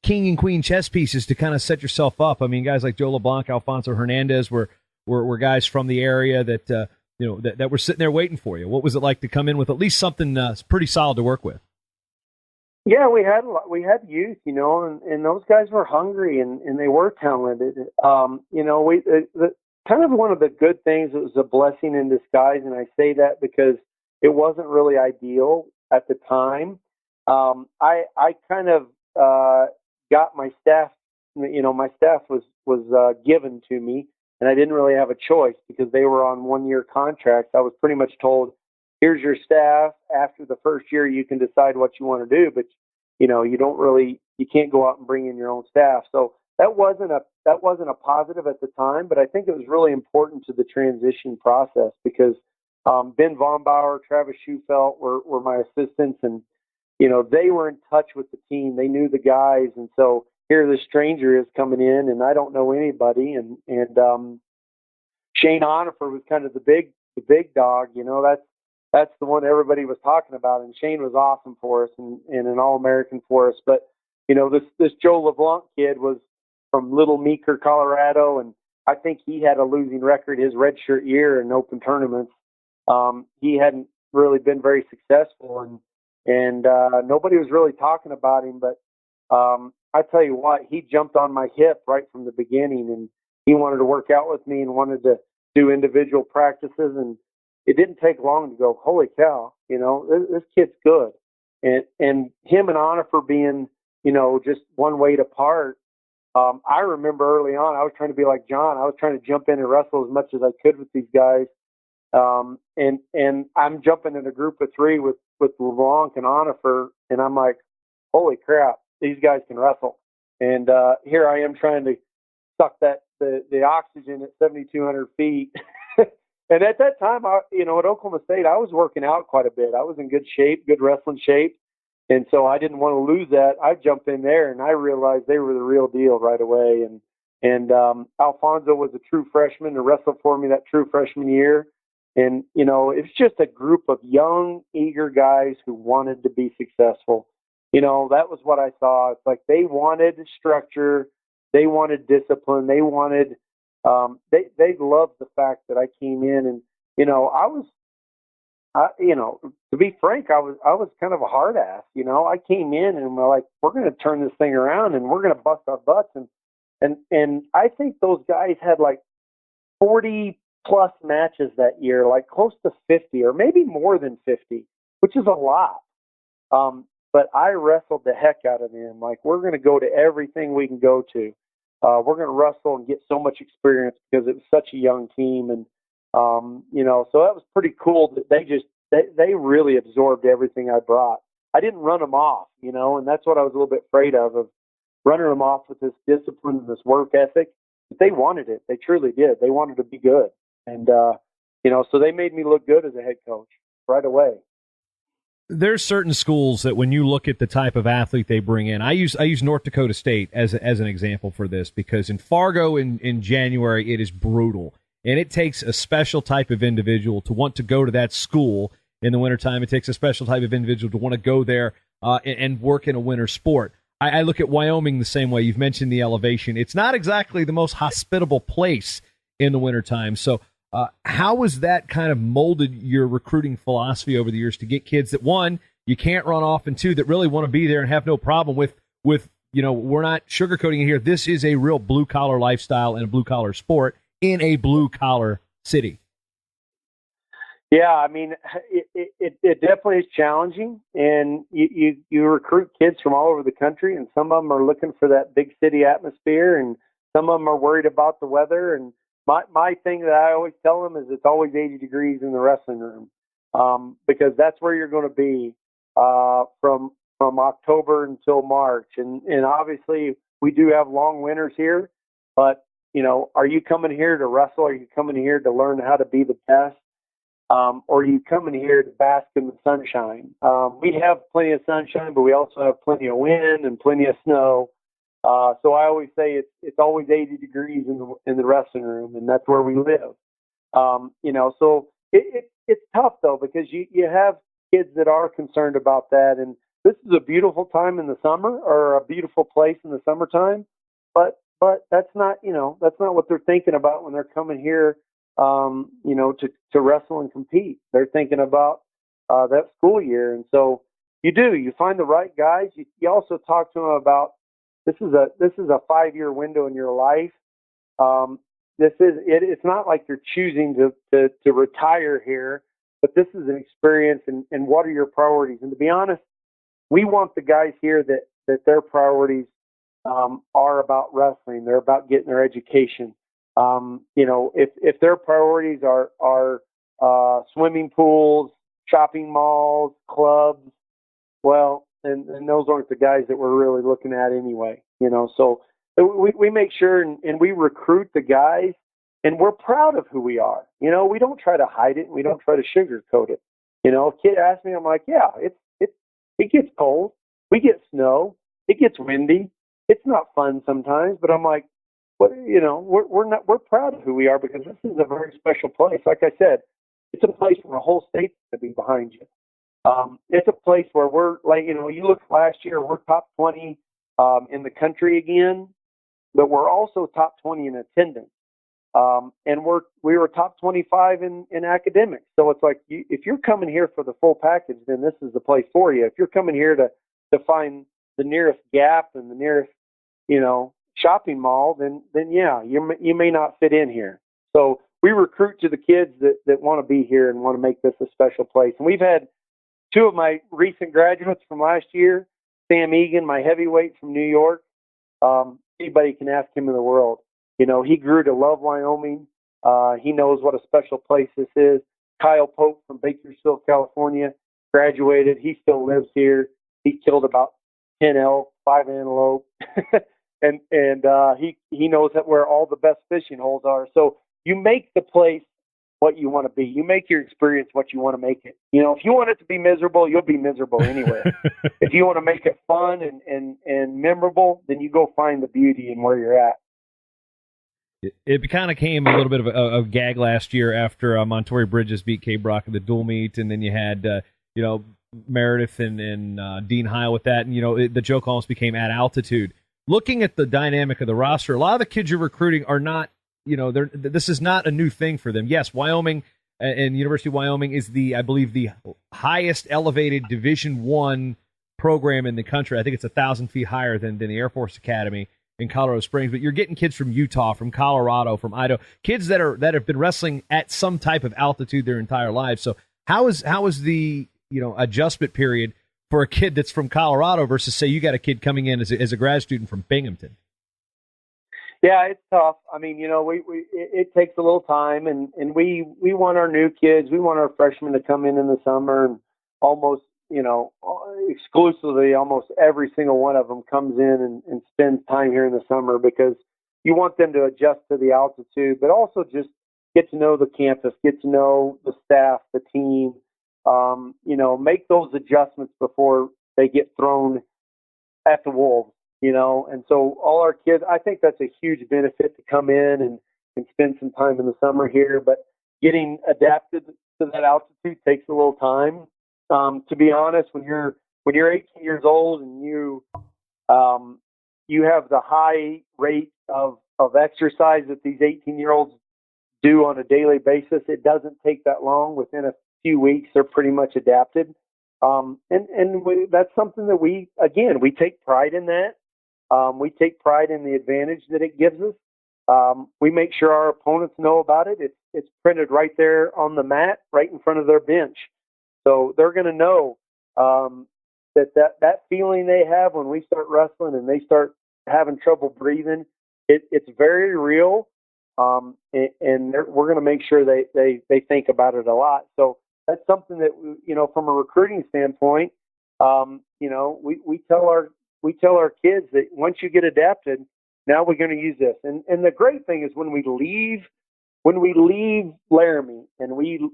king and queen chess pieces to kind of set yourself up. I mean, guys like Joe LeBlanc, Alfonso Hernandez were guys from the area that that were sitting there waiting for you. What was it like to come in with at least something pretty solid to work with? Yeah, we had youth, and those guys were hungry and they were talented. Kind of one of the good things, it was a blessing in disguise, and I say that because it wasn't really ideal at the time. I kind of got my staff, my staff was given to me, and I didn't really have a choice because they were on 1-year contracts. I was pretty much told, here's your staff. After the first year, you can decide what you want to do, but you can't go out and bring in your own staff. So that wasn't a positive at the time, but I think it was really important to the transition process because Ben Vonbauer, Travis Schufelt were my assistants, and they were in touch with the team. They knew the guys, and so here this stranger is coming in, and I don't know anybody, and Shane Onifer was kind of the big dog. That's the one everybody was talking about, and Shane was awesome for us and an All-American for us. But this Joe LeBlanc kid was from Little Meeker, Colorado, and I think he had a losing record his redshirt year in open tournaments. He hadn't really been very successful, and nobody was really talking about him. But I tell you what, he jumped on my hip right from the beginning, and he wanted to work out with me and wanted to do individual practices, and it didn't take long to go, holy cow, this kid's good. And him and Onifer being, just one weight apart. I remember early on, I was trying to be like John. I was trying to jump in and wrestle as much as I could with these guys. And I'm jumping in a group of 3 with LeBlanc and Onifer, and I'm like, holy crap, these guys can wrestle. And here I am trying to suck the oxygen at 7,200 feet. And at that time, at Oklahoma State, I was working out quite a bit. I was in good shape, good wrestling shape. And so I didn't want to lose that. I jumped in there, and I realized they were the real deal right away. And Alfonso was a true freshman to wrestle for me that true freshman year. And, it's just a group of young, eager guys who wanted to be successful. That was what I saw. It's like they wanted structure. They wanted discipline. They wanted they loved the fact that I came in, and to be frank, I was kind of a hard ass. I came in and we're like, we're going to turn this thing around and we're going to bust our butts, and I think those guys had like 40 plus matches that year, like close to 50 or maybe more than 50, which is a lot. But I wrestled the heck out of them. Like, we're going to go to everything we can go to. We're going to wrestle and get so much experience because it was such a young team. And, so that was pretty cool that they really absorbed everything I brought. I didn't run them off, and that's what I was a little bit afraid of running them off with this discipline and this work ethic. But they wanted it. They truly did. They wanted to be good. And, so they made me look good as a head coach right away. There's certain schools that when you look at the type of athlete they bring in, I use North Dakota State as an example for this, because in Fargo in January, it is brutal. And it takes a special type of individual to want to go to that school in the wintertime. It takes a special type of individual to want to go there and work in a winter sport. I look at Wyoming the same way. You've mentioned the elevation. It's not exactly the most hospitable place in the wintertime. So how has that kind of molded your recruiting philosophy over the years to get kids that, one, you can't run off, and two, that really want to be there and have no problem with we're not sugarcoating it here. This is a real blue-collar lifestyle and a blue-collar sport in a blue-collar city. Yeah, I mean, it definitely is challenging, and you recruit kids from all over the country, and some of them are looking for that big city atmosphere, and some of them are worried about the weather. And my thing that I always tell them is it's always 80 degrees in the wrestling room, because that's where you're going to be from October until March. And obviously we do have long winters here, but are you coming here to wrestle? Are you coming here to learn how to be the best? Or are you coming here to bask in the sunshine? We have plenty of sunshine, but we also have plenty of wind and plenty of snow. So I always say it's always 80 degrees in the wrestling room, and that's where we live. So it's tough though, because you have kids that are concerned about that, and this is a beautiful time in the summer, or a beautiful place in the summertime, but that's not what they're thinking about when they're coming here, to wrestle and compete. They're thinking about that school year, and so you find the right guys. You also talk to them about this is a 5-year window in your life. It's not like you're choosing to retire here, but this is an experience, and what are your priorities? And to be honest, we want the guys here that their priorities are about wrestling. They're about getting their education. If their priorities are swimming pools, shopping malls, clubs, well, and those aren't the guys that we're really looking at anyway. So we make sure and we recruit the guys, and we're proud of who we are. We don't try to hide it. We don't try to sugarcoat it. A kid asks me, I'm like, yeah, it gets cold. We get snow. It gets windy. It's not fun sometimes, but I'm like, we're proud of who we are, because this is a very special place. Like I said, it's a place where the whole state's going to be behind you. It's a place where we're like, you look last year, we're top 20 in the country again, but we're also top 20 in attendance. And we were top 25 in academics. So it's like, if you're coming here for the full package, then this is the place for you. If you're coming here to find the nearest Gap and the nearest, shopping mall, then yeah, you may not fit in here. So we recruit to the kids that want to be here and want to make this a special place. And we've had 2 of my recent graduates from last year, Sam Egan, my heavyweight from New York. Anybody can ask him in the world. He grew to love Wyoming. He knows what a special place this is. Kyle Pope from Bakersfield, California, graduated. He still lives here. He killed about 10 elk, 5 antelope, and he knows where all the best fishing holes are. So you make the place what you want to be. You make your experience what you want to make it. If you want it to be miserable, you'll be miserable anyway. If you want to make it fun and memorable, then you go find the beauty in where you're at. It kind of came a little bit of a gag last year after Montoya Bridges beat K. Brock in the dual meet, and then you had Meredith and Dean Heil with that, and the joke almost became at altitude. Looking at the dynamic of the roster, a lot of the kids you're recruiting are not, this is not a new thing for them. Yes, Wyoming and University of Wyoming is I believe the highest elevated Division I program in the country. I think it's 1,000 feet higher than the Air Force Academy in Colorado Springs, but you're getting kids from Utah, from Colorado, from Idaho, kids that have been wrestling at some type of altitude their entire lives. So how is the adjustment period for a kid that's from Colorado versus, say, you got a kid coming in as a grad student from Binghamton? Yeah, it's tough. I mean, it takes a little time, and we want our new kids, we want our freshmen to come in the summer, and almost, exclusively, almost every single one of them comes in and spends time here in the summer, because you want them to adjust to the altitude, but also just get to know the campus, get to know the staff, the team, make those adjustments before they get thrown at the wolves, and so all our kids, I think that's a huge benefit to come in and spend some time in the summer here, but getting adapted to that altitude takes a little time. To be honest, when you're 18 years old and you have the high rate of exercise that these 18-year-olds do on a daily basis, it doesn't take that long. Within a few weeks, they're pretty much adapted. That's something that we take pride in that. We take pride in the advantage that it gives us. We make sure our opponents know about it. It's printed right there on the mat, right in front of their bench. So they're going to know that feeling they have when we start wrestling and they start having trouble breathing, it's very real. And we're going to make sure they think about it a lot. So that's something that, from a recruiting standpoint, we tell our kids that once you get adapted, now we're going to use this. And the great thing is when we leave Laramie and we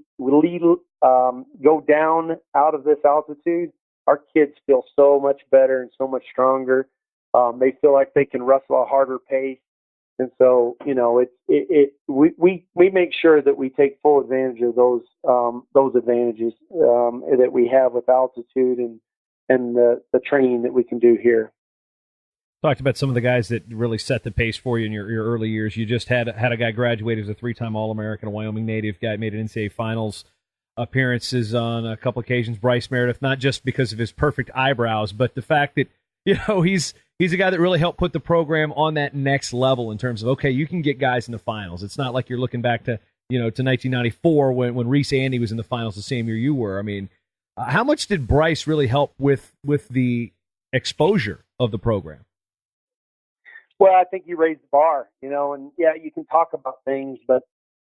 go down out of this altitude, our kids feel so much better and so much stronger. They feel like they can wrestle a harder pace. And so, we make sure that we take full advantage of those advantages that we have with altitude and the training that we can do here. Talked about some of the guys that really set the pace for you in your early years. You just had a guy graduate as a 3-time All-American, a Wyoming native guy, made an NCAA Finals appearances on a couple occasions. Bryce Meredith, not just because of his perfect eyebrows, but the fact that he's a guy that really helped put the program on that next level in terms of, okay, you can get guys in the finals. It's not like you're looking back to 1994 when Reese Andy was in the finals the same year you were. I mean, how much did Bryce really help with the exposure of the program? Well, I think you raised the bar, and yeah, you can talk about things, but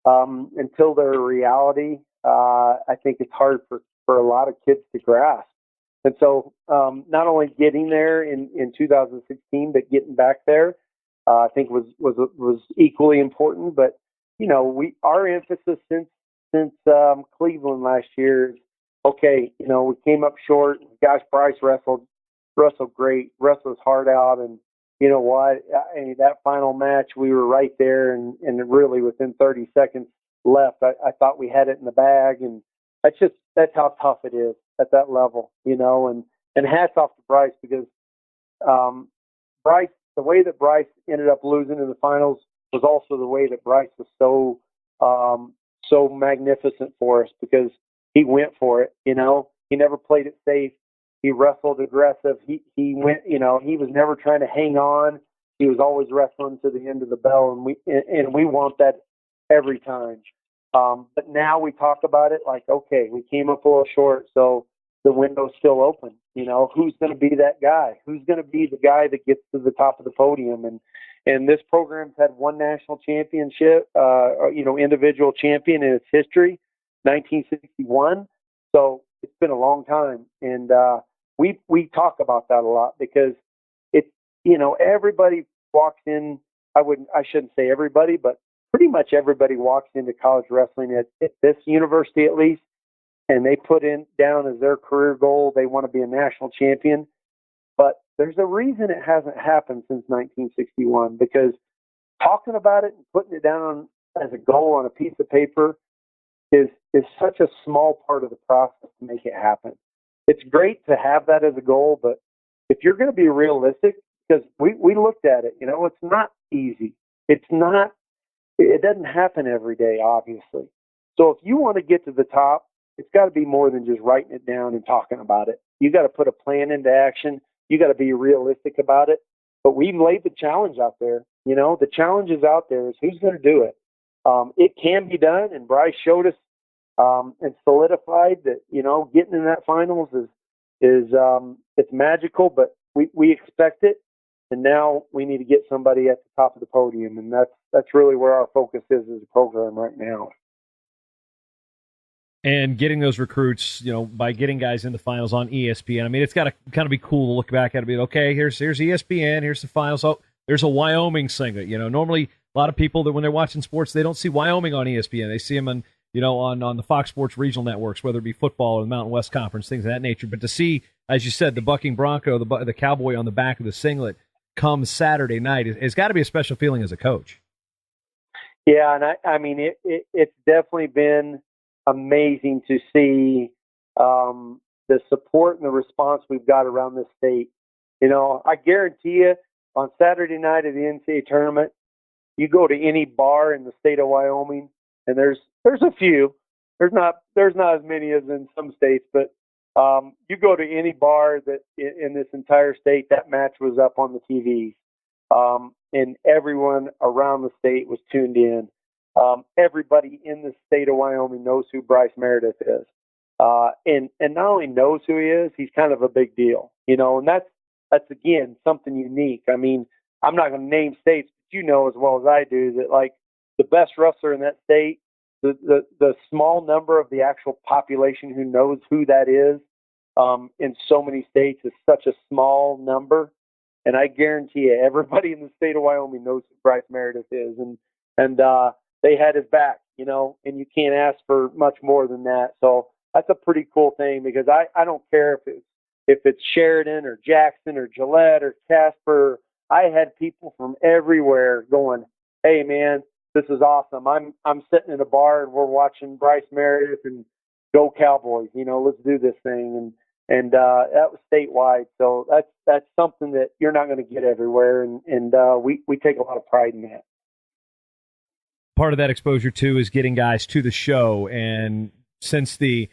until they're a reality, I think it's hard for a lot of kids to grasp. And so not only getting there in 2016, but getting back there, I think was equally important. But, our emphasis since Cleveland last year is, okay, we came up short. Gosh, Bryce wrestled great, wrestled his heart out. And you know what? That final match, we were right there. And really within 30 seconds left, I thought we had it in the bag. And that's how tough it is at that level, and hats off to Bryce because Bryce, the way that Bryce ended up losing in the finals was also the way that Bryce was so magnificent for us because he went for it, he never played it safe. He wrestled aggressive. He went, he was never trying to hang on. He was always wrestling to the end of the bell, and we want that every time. But now we talk about it like, okay, we came up a little short, so the window's still open. Who's going to be that guy? Who's going to be the guy that gets to the top of the podium? And this program's had one national championship, individual champion in its history, 1961. So it's been a long time, and we talk about that a lot because it's everybody walks in. I shouldn't say everybody, but pretty much everybody walks into college wrestling at this university at least, and they put down as their career goal they want to be a national champion. But there's a reason it hasn't happened since 1961 because talking about it and putting it down as a goal on a piece of paper is such a small part of the process to make it happen. It's great to have that as a goal, but if you're going to be realistic, because we looked at it, it's not easy. It doesn't happen every day, obviously. So if you want to get to the top, it's got to be more than just writing it down and talking about it. You got to put a plan into action. You got to be realistic about it. But we've laid the challenge out there. The challenge is out there is who's going to do it. It can be done, and Bryce showed us and solidified that getting in that finals is it's magical, but we expect it. And now we need to get somebody at the top of the podium, and that's really where our focus is as a program right now. And getting those recruits, by getting guys in the finals on ESPN. I mean, it's got to kind of be cool to look back at it and be, okay, here's ESPN, here's the finals. Oh, there's a Wyoming singlet. Normally a lot of people that when they're watching sports, they don't see Wyoming on ESPN. They see them on the Fox Sports regional networks, whether it be football or the Mountain West Conference, things of that nature. But to see, as you said, the bucking bronco, the cowboy on the back of the singlet come Saturday night, it's got to be a special feeling as a coach. Yeah, and I mean, it's definitely been amazing to see the support and the response we've got around this state. I guarantee you, on Saturday night of the NCAA tournament, you go to any bar in the state of Wyoming, and there's a few. There's not as many as in some states, but you go to any bar that in this entire state, that match was up on the TVs, and everyone around the state was tuned in. Everybody in the state of Wyoming knows who Bryce Meredith is, and not only knows who he is, he's kind of a big deal, and that's again something unique. I mean, I'm not going to name states, but you know as well as I do that like the best wrestler in that state, the small number of the actual population who knows who that is in so many states is such a small number And I guarantee you, everybody in the state of Wyoming knows who Bryce Meredith is. And they had his back, and you can't ask for much more than that. So that's a pretty cool thing, because I don't care if it's Sheridan or Jackson or Gillette or Casper. I had people from everywhere going, "Hey man, this is awesome. I'm sitting in a bar and we're watching Bryce Meredith and go Cowboys. Let's do this thing." And that was statewide. So that's something that you're not going to get everywhere. And we take a lot of pride in that. Part of that exposure too is getting guys to the show. And since the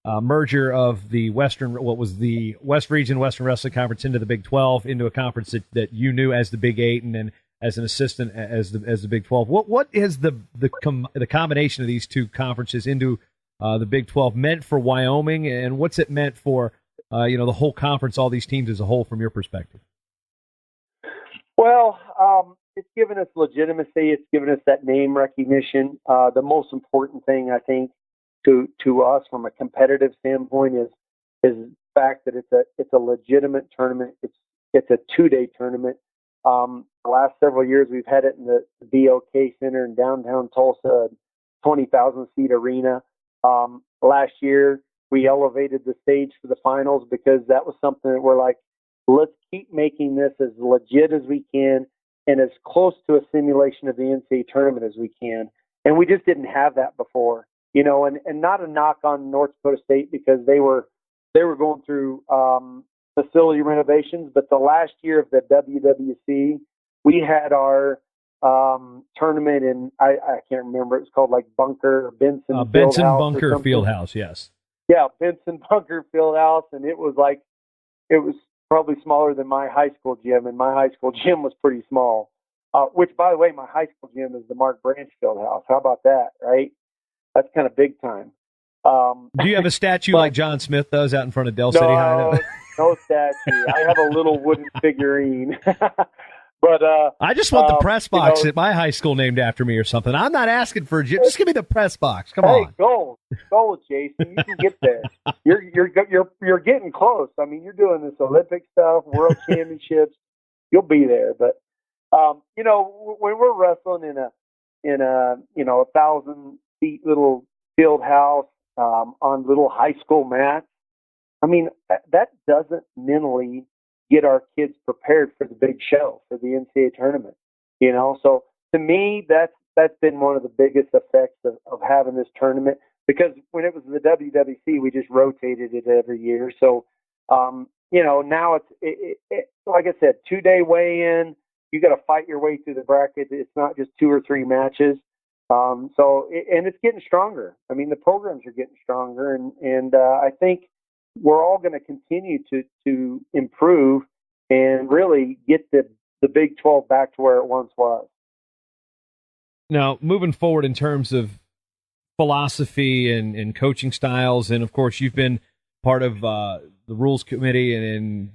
merger of the West Region Western Wrestling Conference into the Big 12, into a conference that you knew as the Big 8, and then as an assistant as the Big 12, what is the combination of these two conferences into the Big 12 meant for Wyoming, and what's it meant for the whole conference, all these teams as a whole, from your perspective? Well, it's given us legitimacy. It's given us that name recognition. The most important thing, I think, to us from a competitive standpoint is the fact that it's a legitimate tournament. It's a 2-day tournament. The last several years we've had it in the BOK Center in downtown Tulsa, 20,000 seat arena. Last year we elevated the stage for the finals because that was something that we're like, let's keep making this as legit as we can and as close to a simulation of the NCAA tournament as we can. And we just didn't have that before, and not a knock on North Dakota State, because they were going through facility renovations. But the last year of the WWC, we had our tournament in, I can't remember, it was called like Benson Bunker Fieldhouse, yes. Yeah, Benson Bunker Fieldhouse, and it was probably smaller than my high school gym, and my high school gym was pretty small. Which, by the way, my high school gym is the Mark Branch Fieldhouse. How about that, right? That's kind of big time. Do you have a statue like John Smith does out in front of Del City High? No statue. I have a little wooden figurine. But I just want the press box at my high school named after me or something. I'm not asking for just give me the press box. Come on. Go, Jason. You can get there. You're getting close. I mean, you're doing this Olympic stuff, World Championships. You'll be there. But when we're wrestling in a 1,000 seat little field house on little high school mats, I mean, that doesn't mentally get our kids prepared for the big show, for the NCAA tournament, So to me, that's been one of the biggest effects of having this tournament, because when it was the WWC, we just rotated it every year. So, now it's like I said, 2-day weigh-in. You got to fight your way through the bracket. It's not just 2 or 3 matches. And it's getting stronger. I mean, the programs are getting stronger, and I think we're all going to continue to improve and really get the Big 12 back to where it once was. Now, moving forward in terms of philosophy and coaching styles, and of course, you've been part of the rules committee and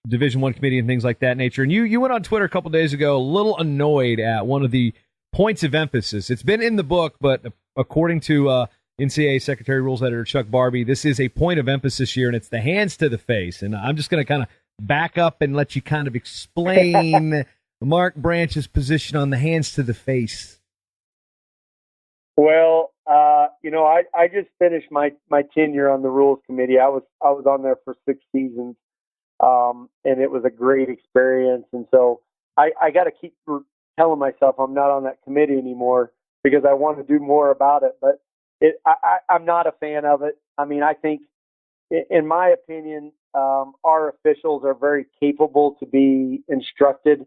Division I committee and things like that nature. And you went on Twitter a couple days ago, a little annoyed at one of the points of emphasis. It's been in the book, but according to NCAA Secretary Rules Editor Chuck Barbie, this is a point of emphasis here, and it's the hands to the face. And I'm just going to kind of back up and let you kind of explain Mark Branch's position on the hands to the face. Well, I just finished my tenure on the Rules Committee. I was on there for 6 seasons, and it was a great experience. And so I got to keep telling myself I'm not on that committee anymore because I want to do more about it. But I'm not a fan of it. I mean, I think, in my opinion, our officials are very capable to be instructed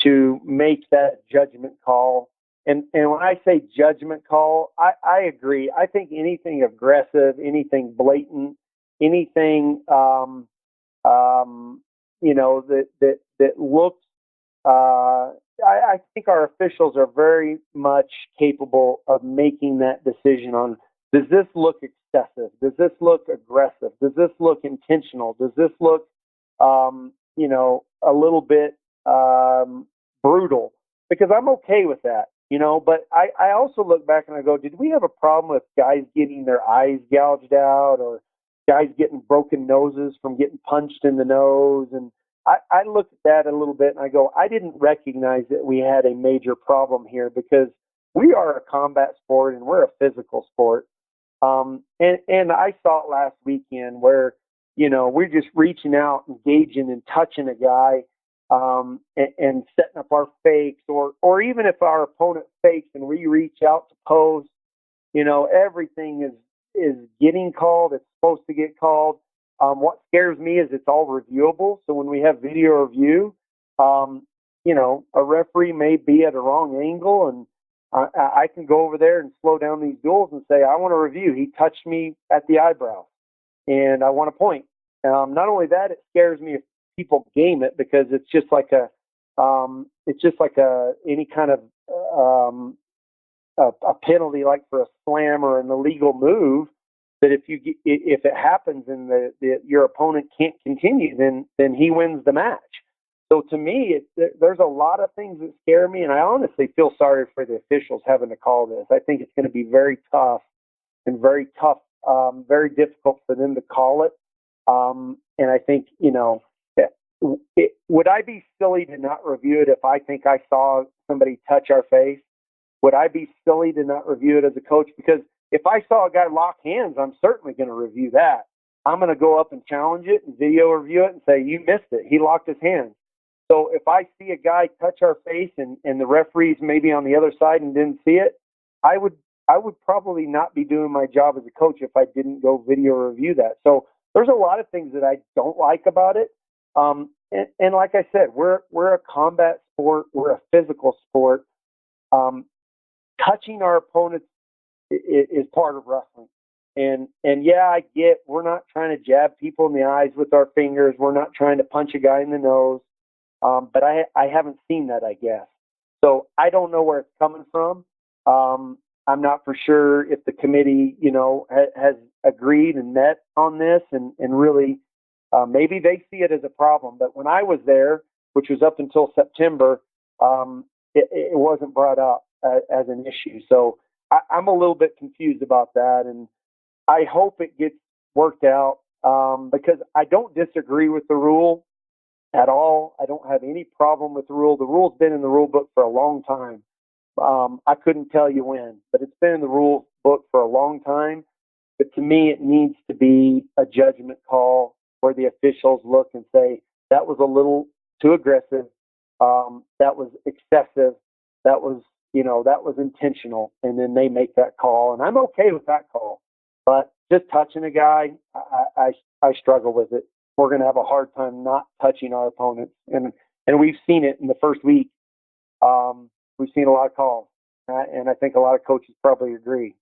to make that judgment call. And when I say judgment call, I agree. I think anything aggressive, anything blatant, anything that looks. I think our officials are very much capable of making that decision on, does this look excessive? Does this look aggressive? Does this look intentional? Does this look, a little bit brutal? Because I'm okay with that, but I also look back and I go, did we have a problem with guys getting their eyes gouged out or guys getting broken noses from getting punched in the nose? And I looked at that a little bit and I go, I didn't recognize that we had a major problem here because we are a combat sport and we're a physical sport. And I saw it last weekend where, we're just reaching out, engaging and touching a guy, and setting up our fakes, or even if our opponent fakes and we reach out to pose, everything is getting called. It's supposed to get called. What scares me is it's all reviewable. So when we have video review, a referee may be at a wrong angle, and I can go over there and slow down these duels and say, I want to review. He touched me at the eyebrow, and I want to point. Not only that, it scares me if people game it because it's just like any kind of a penalty, like for a slam or an illegal move. That if it happens and your opponent can't continue, then he wins the match. So to me, there's a lot of things that scare me, and I honestly feel sorry for the officials having to call this. I think it's going to be very tough, very difficult for them to call it. And I think, would I be silly to not review it if I think I saw somebody touch our face? Would I be silly to not review it as a coach? Because if I saw a guy lock hands, I'm certainly going to review that. I'm going to go up and challenge it and video review it and say, you missed it. He locked his hands. So if I see a guy touch our face and the referee's maybe on the other side and didn't see it, I would probably not be doing my job as a coach if I didn't go video review that. So there's a lot of things that I don't like about it. And like I said, we're a combat sport. We're a physical sport. Touching our opponents is part of wrestling. And yeah, I get we're not trying to jab people in the eyes with our fingers. We're not trying to punch a guy in the nose. But I haven't seen that, I guess. So I don't know where it's coming from. I'm not for sure if the committee, has agreed and met on this and really maybe they see it as a problem. But when I was there, which was up until September, it wasn't brought up as an issue. So I'm a little bit confused about that. And I hope it gets worked out because I don't disagree with the rule at all. I don't have any problem with the rule. The rule's been in the rule book for a long time. I couldn't tell you when, but it's been in the rule book for a long time. But to me, it needs to be a judgment call where the officials look and say, that was a little too aggressive. That was excessive. That was intentional. And then they make that call. And I'm okay with that call. But just touching a guy, I struggle with it. We're going to have a hard time not touching our opponents. And we've seen it in the first week. We've seen a lot of calls. And I think a lot of coaches probably agree.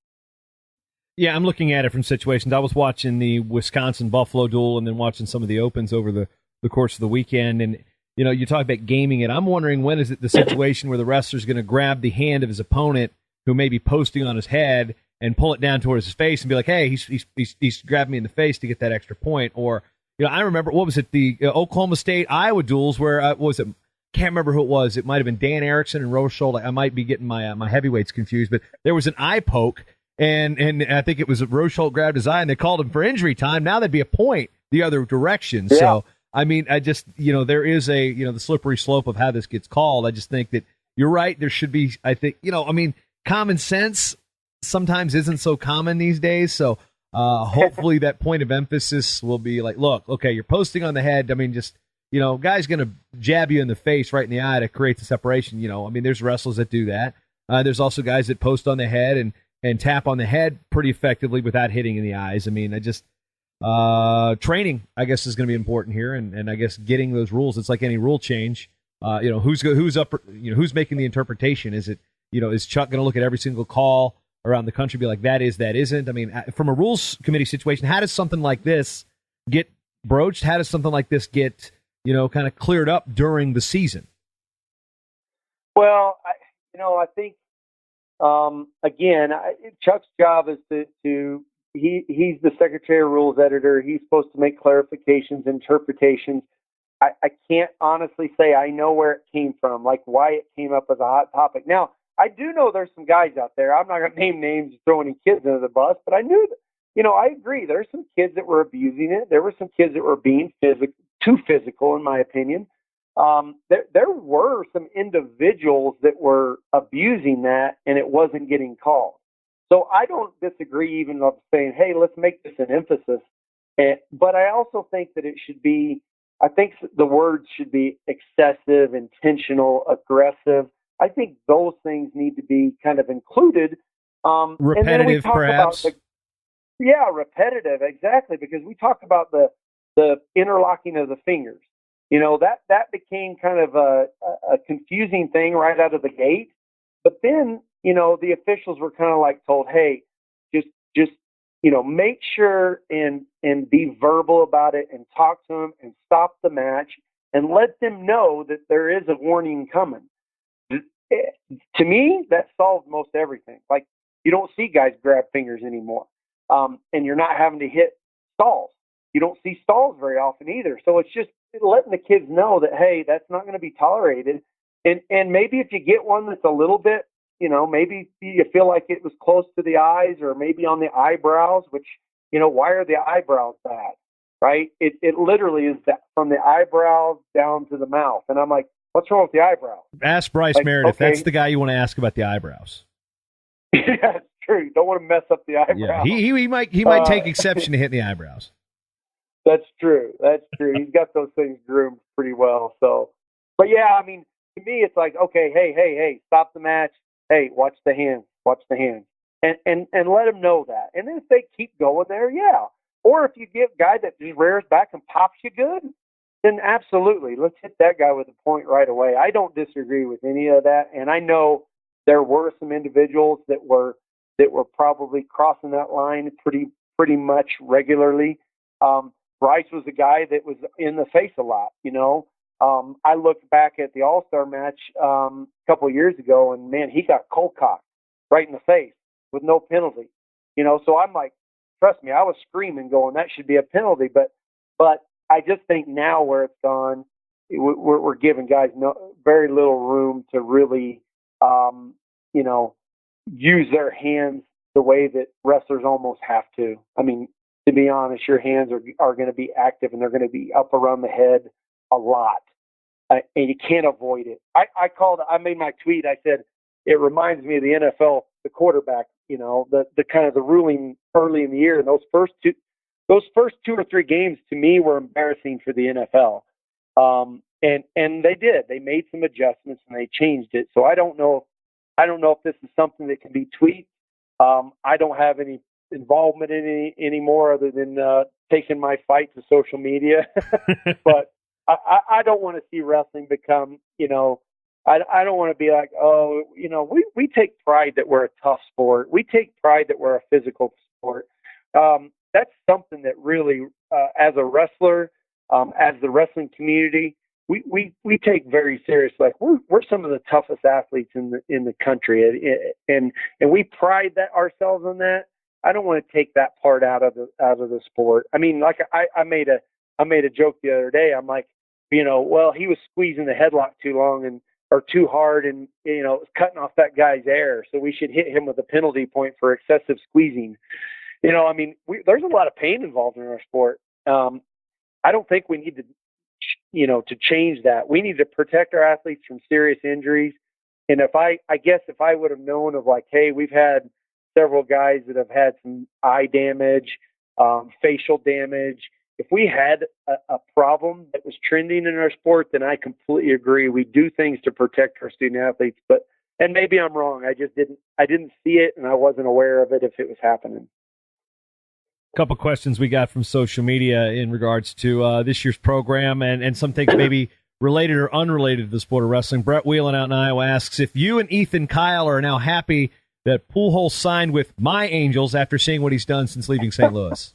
Yeah, I'm looking at it from situations. I was watching the Wisconsin-Buffalo duel and then watching some of the opens over the course of the weekend. And, you talk about gaming it. I'm wondering, when is it the situation where the wrestler's going to grab the hand of his opponent who may be posting on his head and pull it down towards his face and be like, hey, he's grabbed me in the face to get that extra point. Or, I remember, what was it, the Oklahoma State-Iowa duels where, can't remember who it was. It might have been Dan Erickson and Rochelle. I might be getting my heavyweights confused, but there was an eye poke, and I think it was Rochelle grabbed his eye, and they called him for injury time. Now that'd be a point the other direction. Yeah. So, I mean, I just, there is the slippery slope of how this gets called. I just think that you're right. There should be, I think, common sense sometimes isn't so common these days. So hopefully that point of emphasis will be like, look, okay, you're posting on the head. I mean, just, guy's going to jab you in the face right in the eye to create the separation. There's wrestlers that do that. There's also guys that post on the head and tap on the head pretty effectively without hitting in the eyes. Training, I guess, is going to be important here. And I guess getting those rules, it's like any rule change. Who's making the interpretation? Is it, is Chuck going to look at every single call around the country, be like, that isn't? I mean, from a rules committee situation, how does something like this get broached? How does something like this get, kind of cleared up during the season? Well, I think, again, Chuck's job is he's the Secretary of Rules editor. He's supposed to make clarifications, interpretations. I can't honestly say I know where it came from, like why it came up as a hot topic. Now, I do know there's some guys out there. I'm not going to name names, throw any kids under the bus, but I knew that, I agree. There's some kids that were abusing it. There were some kids that were being too physical, in my opinion. There were some individuals that were abusing that, and it wasn't getting called. So I don't disagree even of saying, hey, let's make this an emphasis. But I also think that it should be, I think the words should be excessive, intentional, aggressive. I think those things need to be kind of included. Repetitive, and then we talk perhaps. About repetitive, exactly, because we talk about the interlocking of the fingers. That became kind of a confusing thing right out of the gate. But then, the officials were kind of like told, hey, just make sure and be verbal about it and talk to them and stop the match and let them know that there is a warning coming. To me, that solved most everything. Like, you don't see guys grab fingers anymore. And you're not having to hit stalls. You don't see stalls very often either. So it's just letting the kids know that, hey, that's not going to be tolerated. And maybe if you get one that's a little bit, maybe you feel like it was close to the eyes or maybe on the eyebrows, which, why are the eyebrows bad, right? It literally is that from the eyebrows down to the mouth. And I'm like, what's wrong with the eyebrows? Ask Bryce Meredith. Okay. That's the guy you want to ask about the eyebrows. Yeah, it's true. You don't want to mess up the eyebrows. Yeah, he might take exception to hitting the eyebrows. That's true. He's got those things groomed pretty well. So, but yeah, I mean, to me, it's like, okay, hey, stop the match. Hey, watch the hands, and let them know that. And then if they keep going there, yeah. Or if you get a guy that just rears back and pops you good, then absolutely, let's hit that guy with a point right away. I don't disagree with any of that, and I know there were some individuals that were probably crossing that line pretty much regularly. Bryce was a guy that was in the face a lot, I looked back at the All-Star match a couple of years ago, and, man, he got cold cocked right in the face with no penalty. So I'm like, trust me, I was screaming going, that should be a penalty. But I just think now where it's gone, we're giving guys very little room to really, use their hands the way that wrestlers almost have to. I mean, to be honest, your hands are going to be active, and they're going to be up around the head a lot. And you can't avoid it. I made my tweet. I said, it reminds me of the NFL, the quarterback, the kind of the ruling early in the year. And those first two or three games to me were embarrassing for the NFL. And they did. They made some adjustments and they changed it. So I don't know if this is something that can be tweaked. I don't have any involvement in it anymore other than taking my fight to social media. But I don't want to see wrestling become, I don't want to be like, we take pride that we're a tough sport. We take pride that we're a physical sport. That's something that really, as a wrestler, as the wrestling community, we take very serious. Like we're some of the toughest athletes in the country, and we pride ourselves on that. I don't want to take that part out of the sport. I mean, like I made a joke the other day. I'm like, well, he was squeezing the headlock too long or too hard, and cutting off that guy's air. So we should hit him with a penalty point for excessive squeezing. I mean, there's a lot of pain involved in our sport. I don't think we need to change that. We need to protect our athletes from serious injuries. And if I would have known of like, hey, we've had several guys that have had some eye damage, facial damage. If we had a problem that was trending in our sport, then I completely agree. We do things to protect our student athletes, and maybe I'm wrong. I didn't see it, and I wasn't aware of it if it was happening. A couple questions we got from social media in regards to this year's program and some things maybe related or unrelated to the sport of wrestling. Brett Whelan out in Iowa asks if you and Ethan Kyle are now happy that Pujols signed with my Angels after seeing what he's done since leaving St. Louis.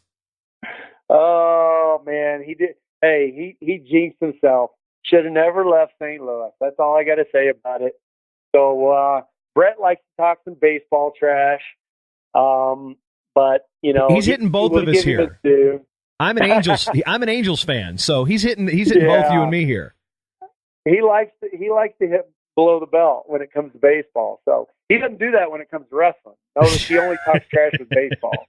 Oh, man, he did. Hey, he jinxed himself. Should have never left St. Louis. That's all I got to say about it. So Brett likes to talk some baseball trash. But he's hitting both of us here. I'm an Angels fan, so he's hitting both you and me here. He likes to hit below the belt when it comes to baseball. So he doesn't do that when it comes to wrestling. Notice he only talks trash with baseball.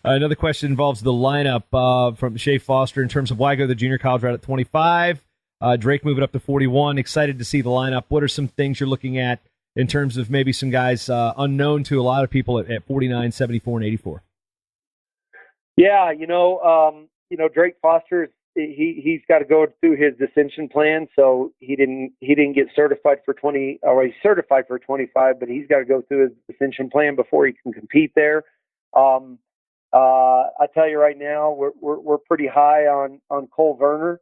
Another question involves the lineup from Shea Foster in terms of why go the junior college route at 25. Drake moving up to 41. Excited to see the lineup. What are some things you're looking at in terms of maybe some guys unknown to a lot of people at 49, 74, and 84? Yeah, Drake Foster, he's got to go through his dissension plan, so he didn't get certified for 20, or he's certified for 25, but he's got to go through his dissension plan before he can compete there. I tell you right now, we're pretty high on Cole Verner.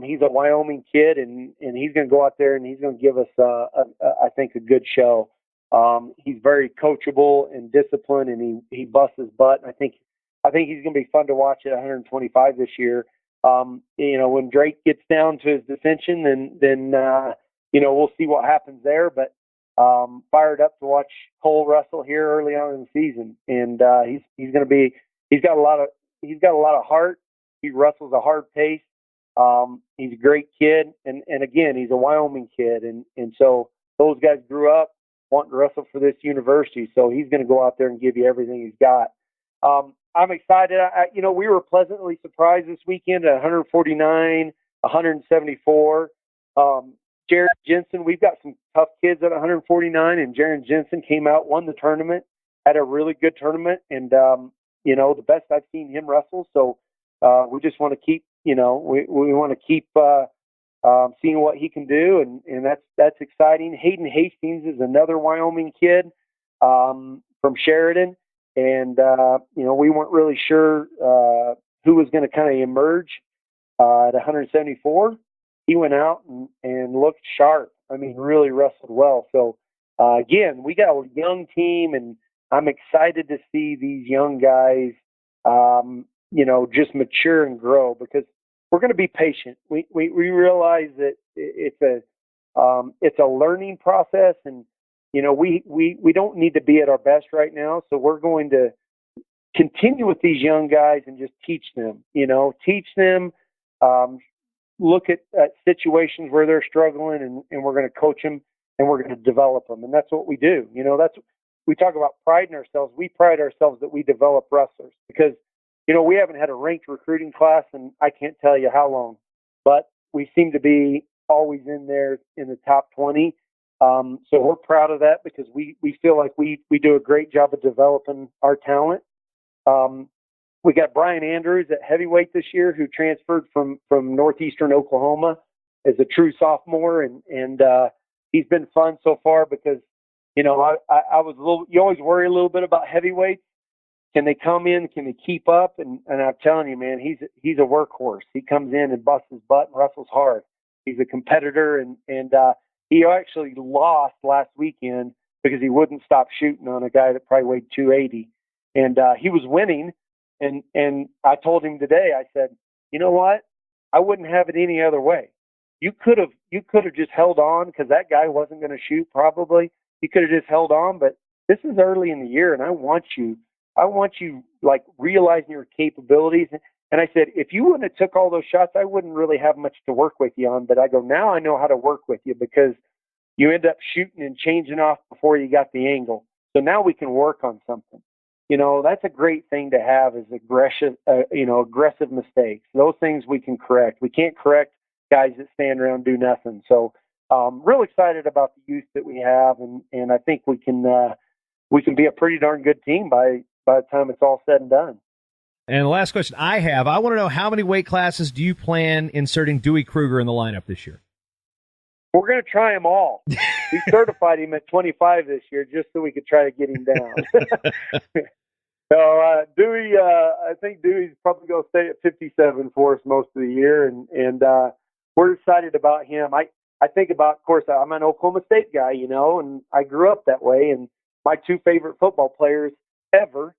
He's a Wyoming kid, and he's going to go out there and he's going to give us, I think, a good show. He's very coachable and disciplined, and he busts his butt. I think he's going to be fun to watch at 125 this year. When Drake gets down to his dissension, then we'll see what happens there. But fired up to watch Cole wrestle here early on in the season, and he's got a lot of heart. He wrestles a hard pace. He's a great kid, and again, he's a Wyoming kid, and so those guys grew up wanting to wrestle for this university, so he's going to go out there and give you everything he's got. I'm excited. We were pleasantly surprised this weekend at 149, 174. Jared Jensen, we've got some tough kids at 149, and Jared Jensen came out, won the tournament, had a really good tournament, and the best I've seen him wrestle. So we just want to keep, we want to keep seeing what he can do, and that's exciting. Hayden Hastings is another Wyoming kid from Sheridan, and we weren't really sure who was going to kind of emerge at 174. He went out and looked sharp. I mean, really wrestled well. So again, we got a young team, and I'm excited to see these young guys, just mature and grow, because we're going to be patient. We realize that it's a learning process, and we don't need to be at our best right now. So we're going to continue with these young guys and just teach them. Look at situations where they're struggling, and we're going to coach them, and we're going to develop them, and that's what we do. We talk about priding ourselves. We pride ourselves that we develop wrestlers, because we haven't had a ranked recruiting class, and I can't tell you how long, but we seem to be always in there in the top 20. So we're proud of that, because we feel like we do a great job of developing our talent. We got Brian Andrews at heavyweight this year, who transferred from northeastern Oklahoma as a true sophomore, and he's been fun so far, because I was you always worry a little bit about heavyweights. Can they come in? Can they keep up? And I'm telling you, man, he's a workhorse. He comes in and busts his butt and wrestles hard. He's a competitor, and he actually lost last weekend because he wouldn't stop shooting on a guy that probably weighed 280, and he was winning. And I told him today, I said, you know what? I wouldn't have it any other way. You could have just held on, because that guy wasn't going to shoot probably. You could have just held on, but this is early in the year, and I want you like realizing your capabilities. And I said, if you wouldn't have took all those shots, I wouldn't really have much to work with you on. But I go, now I know how to work with you, because you end up shooting and changing off before you got the angle. So now we can work on something. That's a great thing to have, is aggressive mistakes. Those things we can correct. We can't correct guys that stand around and do nothing. So real excited about the youth that we have, and I think we can be a pretty darn good team by the time it's all said and done. And the last question I want to know, how many weight classes do you plan inserting Dewey Kruger in the lineup this year? We're going to try them all. We certified him at 25 this year just so we could try to get him down. So Dewey, I think Dewey's probably going to stay at 57 for us most of the year, and we're excited about him. I think about, of course, I'm an Oklahoma State guy, and I grew up that way, and my two favorite football players ever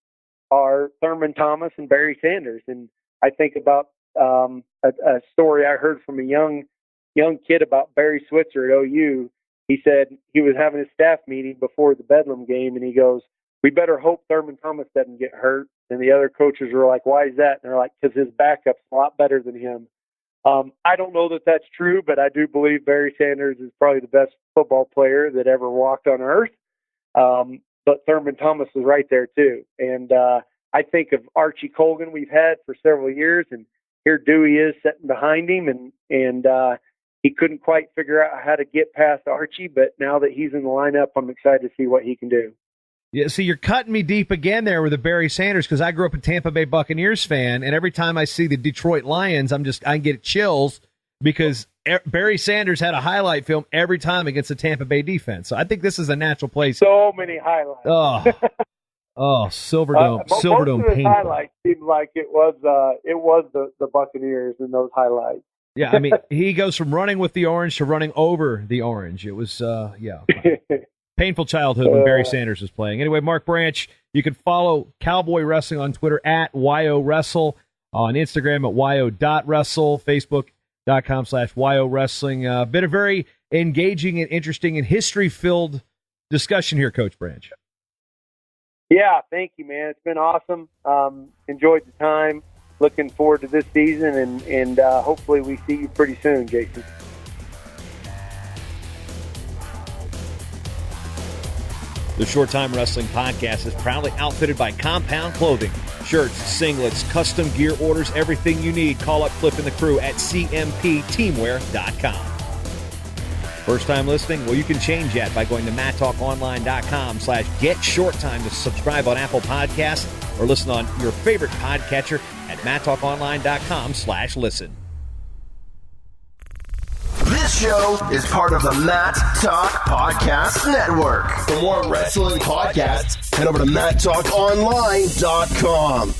are Thurman Thomas and Barry Sanders. And I think about a story I heard from a young kid about Barry Switzer at OU. He said he was having a staff meeting before the Bedlam game, and he goes, we better hope Thurman Thomas doesn't get hurt. And the other coaches were like, why is that? And they're like, because his backup's a lot better than him. I don't know that that's true, but I do believe Barry Sanders is probably the best football player that ever walked on earth. But Thurman Thomas was right there too. And I think of Archie Colgan we've had for several years, and here Dewey is sitting behind him, and he couldn't quite figure out how to get past Archie, but now that he's in the lineup, I'm excited to see what he can do. Yeah, see, you're cutting me deep again there with the Barry Sanders, because I grew up a Tampa Bay Buccaneers fan, and every time I see the Detroit Lions, I get chills because Barry Sanders had a highlight film every time against the Tampa Bay defense. So I think this is a natural place. So many highlights. Silverdome. Silverdome. Most of his highlights seemed like it was the Buccaneers in those highlights. Yeah, I mean, he goes from running with the orange to running over the orange. It was, painful childhood when Barry Sanders was playing. Anyway, Mark Branch, you can follow Cowboy Wrestling on Twitter at YOWrestle, on Instagram at YO.wrestle, Facebook.com/YO Wrestling. Been a very engaging and interesting and history-filled discussion here, Coach Branch. Yeah, thank you, man. It's been awesome. Enjoyed the time. Looking forward to this season, and hopefully we see you pretty soon, Jason. The Short Time Wrestling Podcast is proudly outfitted by Compound Clothing. Shirts, singlets, custom gear orders, everything you need. Call up Cliff and the crew at cmpteamwear.com. First time listening? Well, you can change that by going to MattTalkOnline.com/GetShortTime to subscribe on Apple Podcasts or listen on your favorite podcatcher at MattTalkOnline.com/listen. This show is part of the Matt Talk Podcast Network. For more wrestling podcasts, head over to MattTalkOnline.com.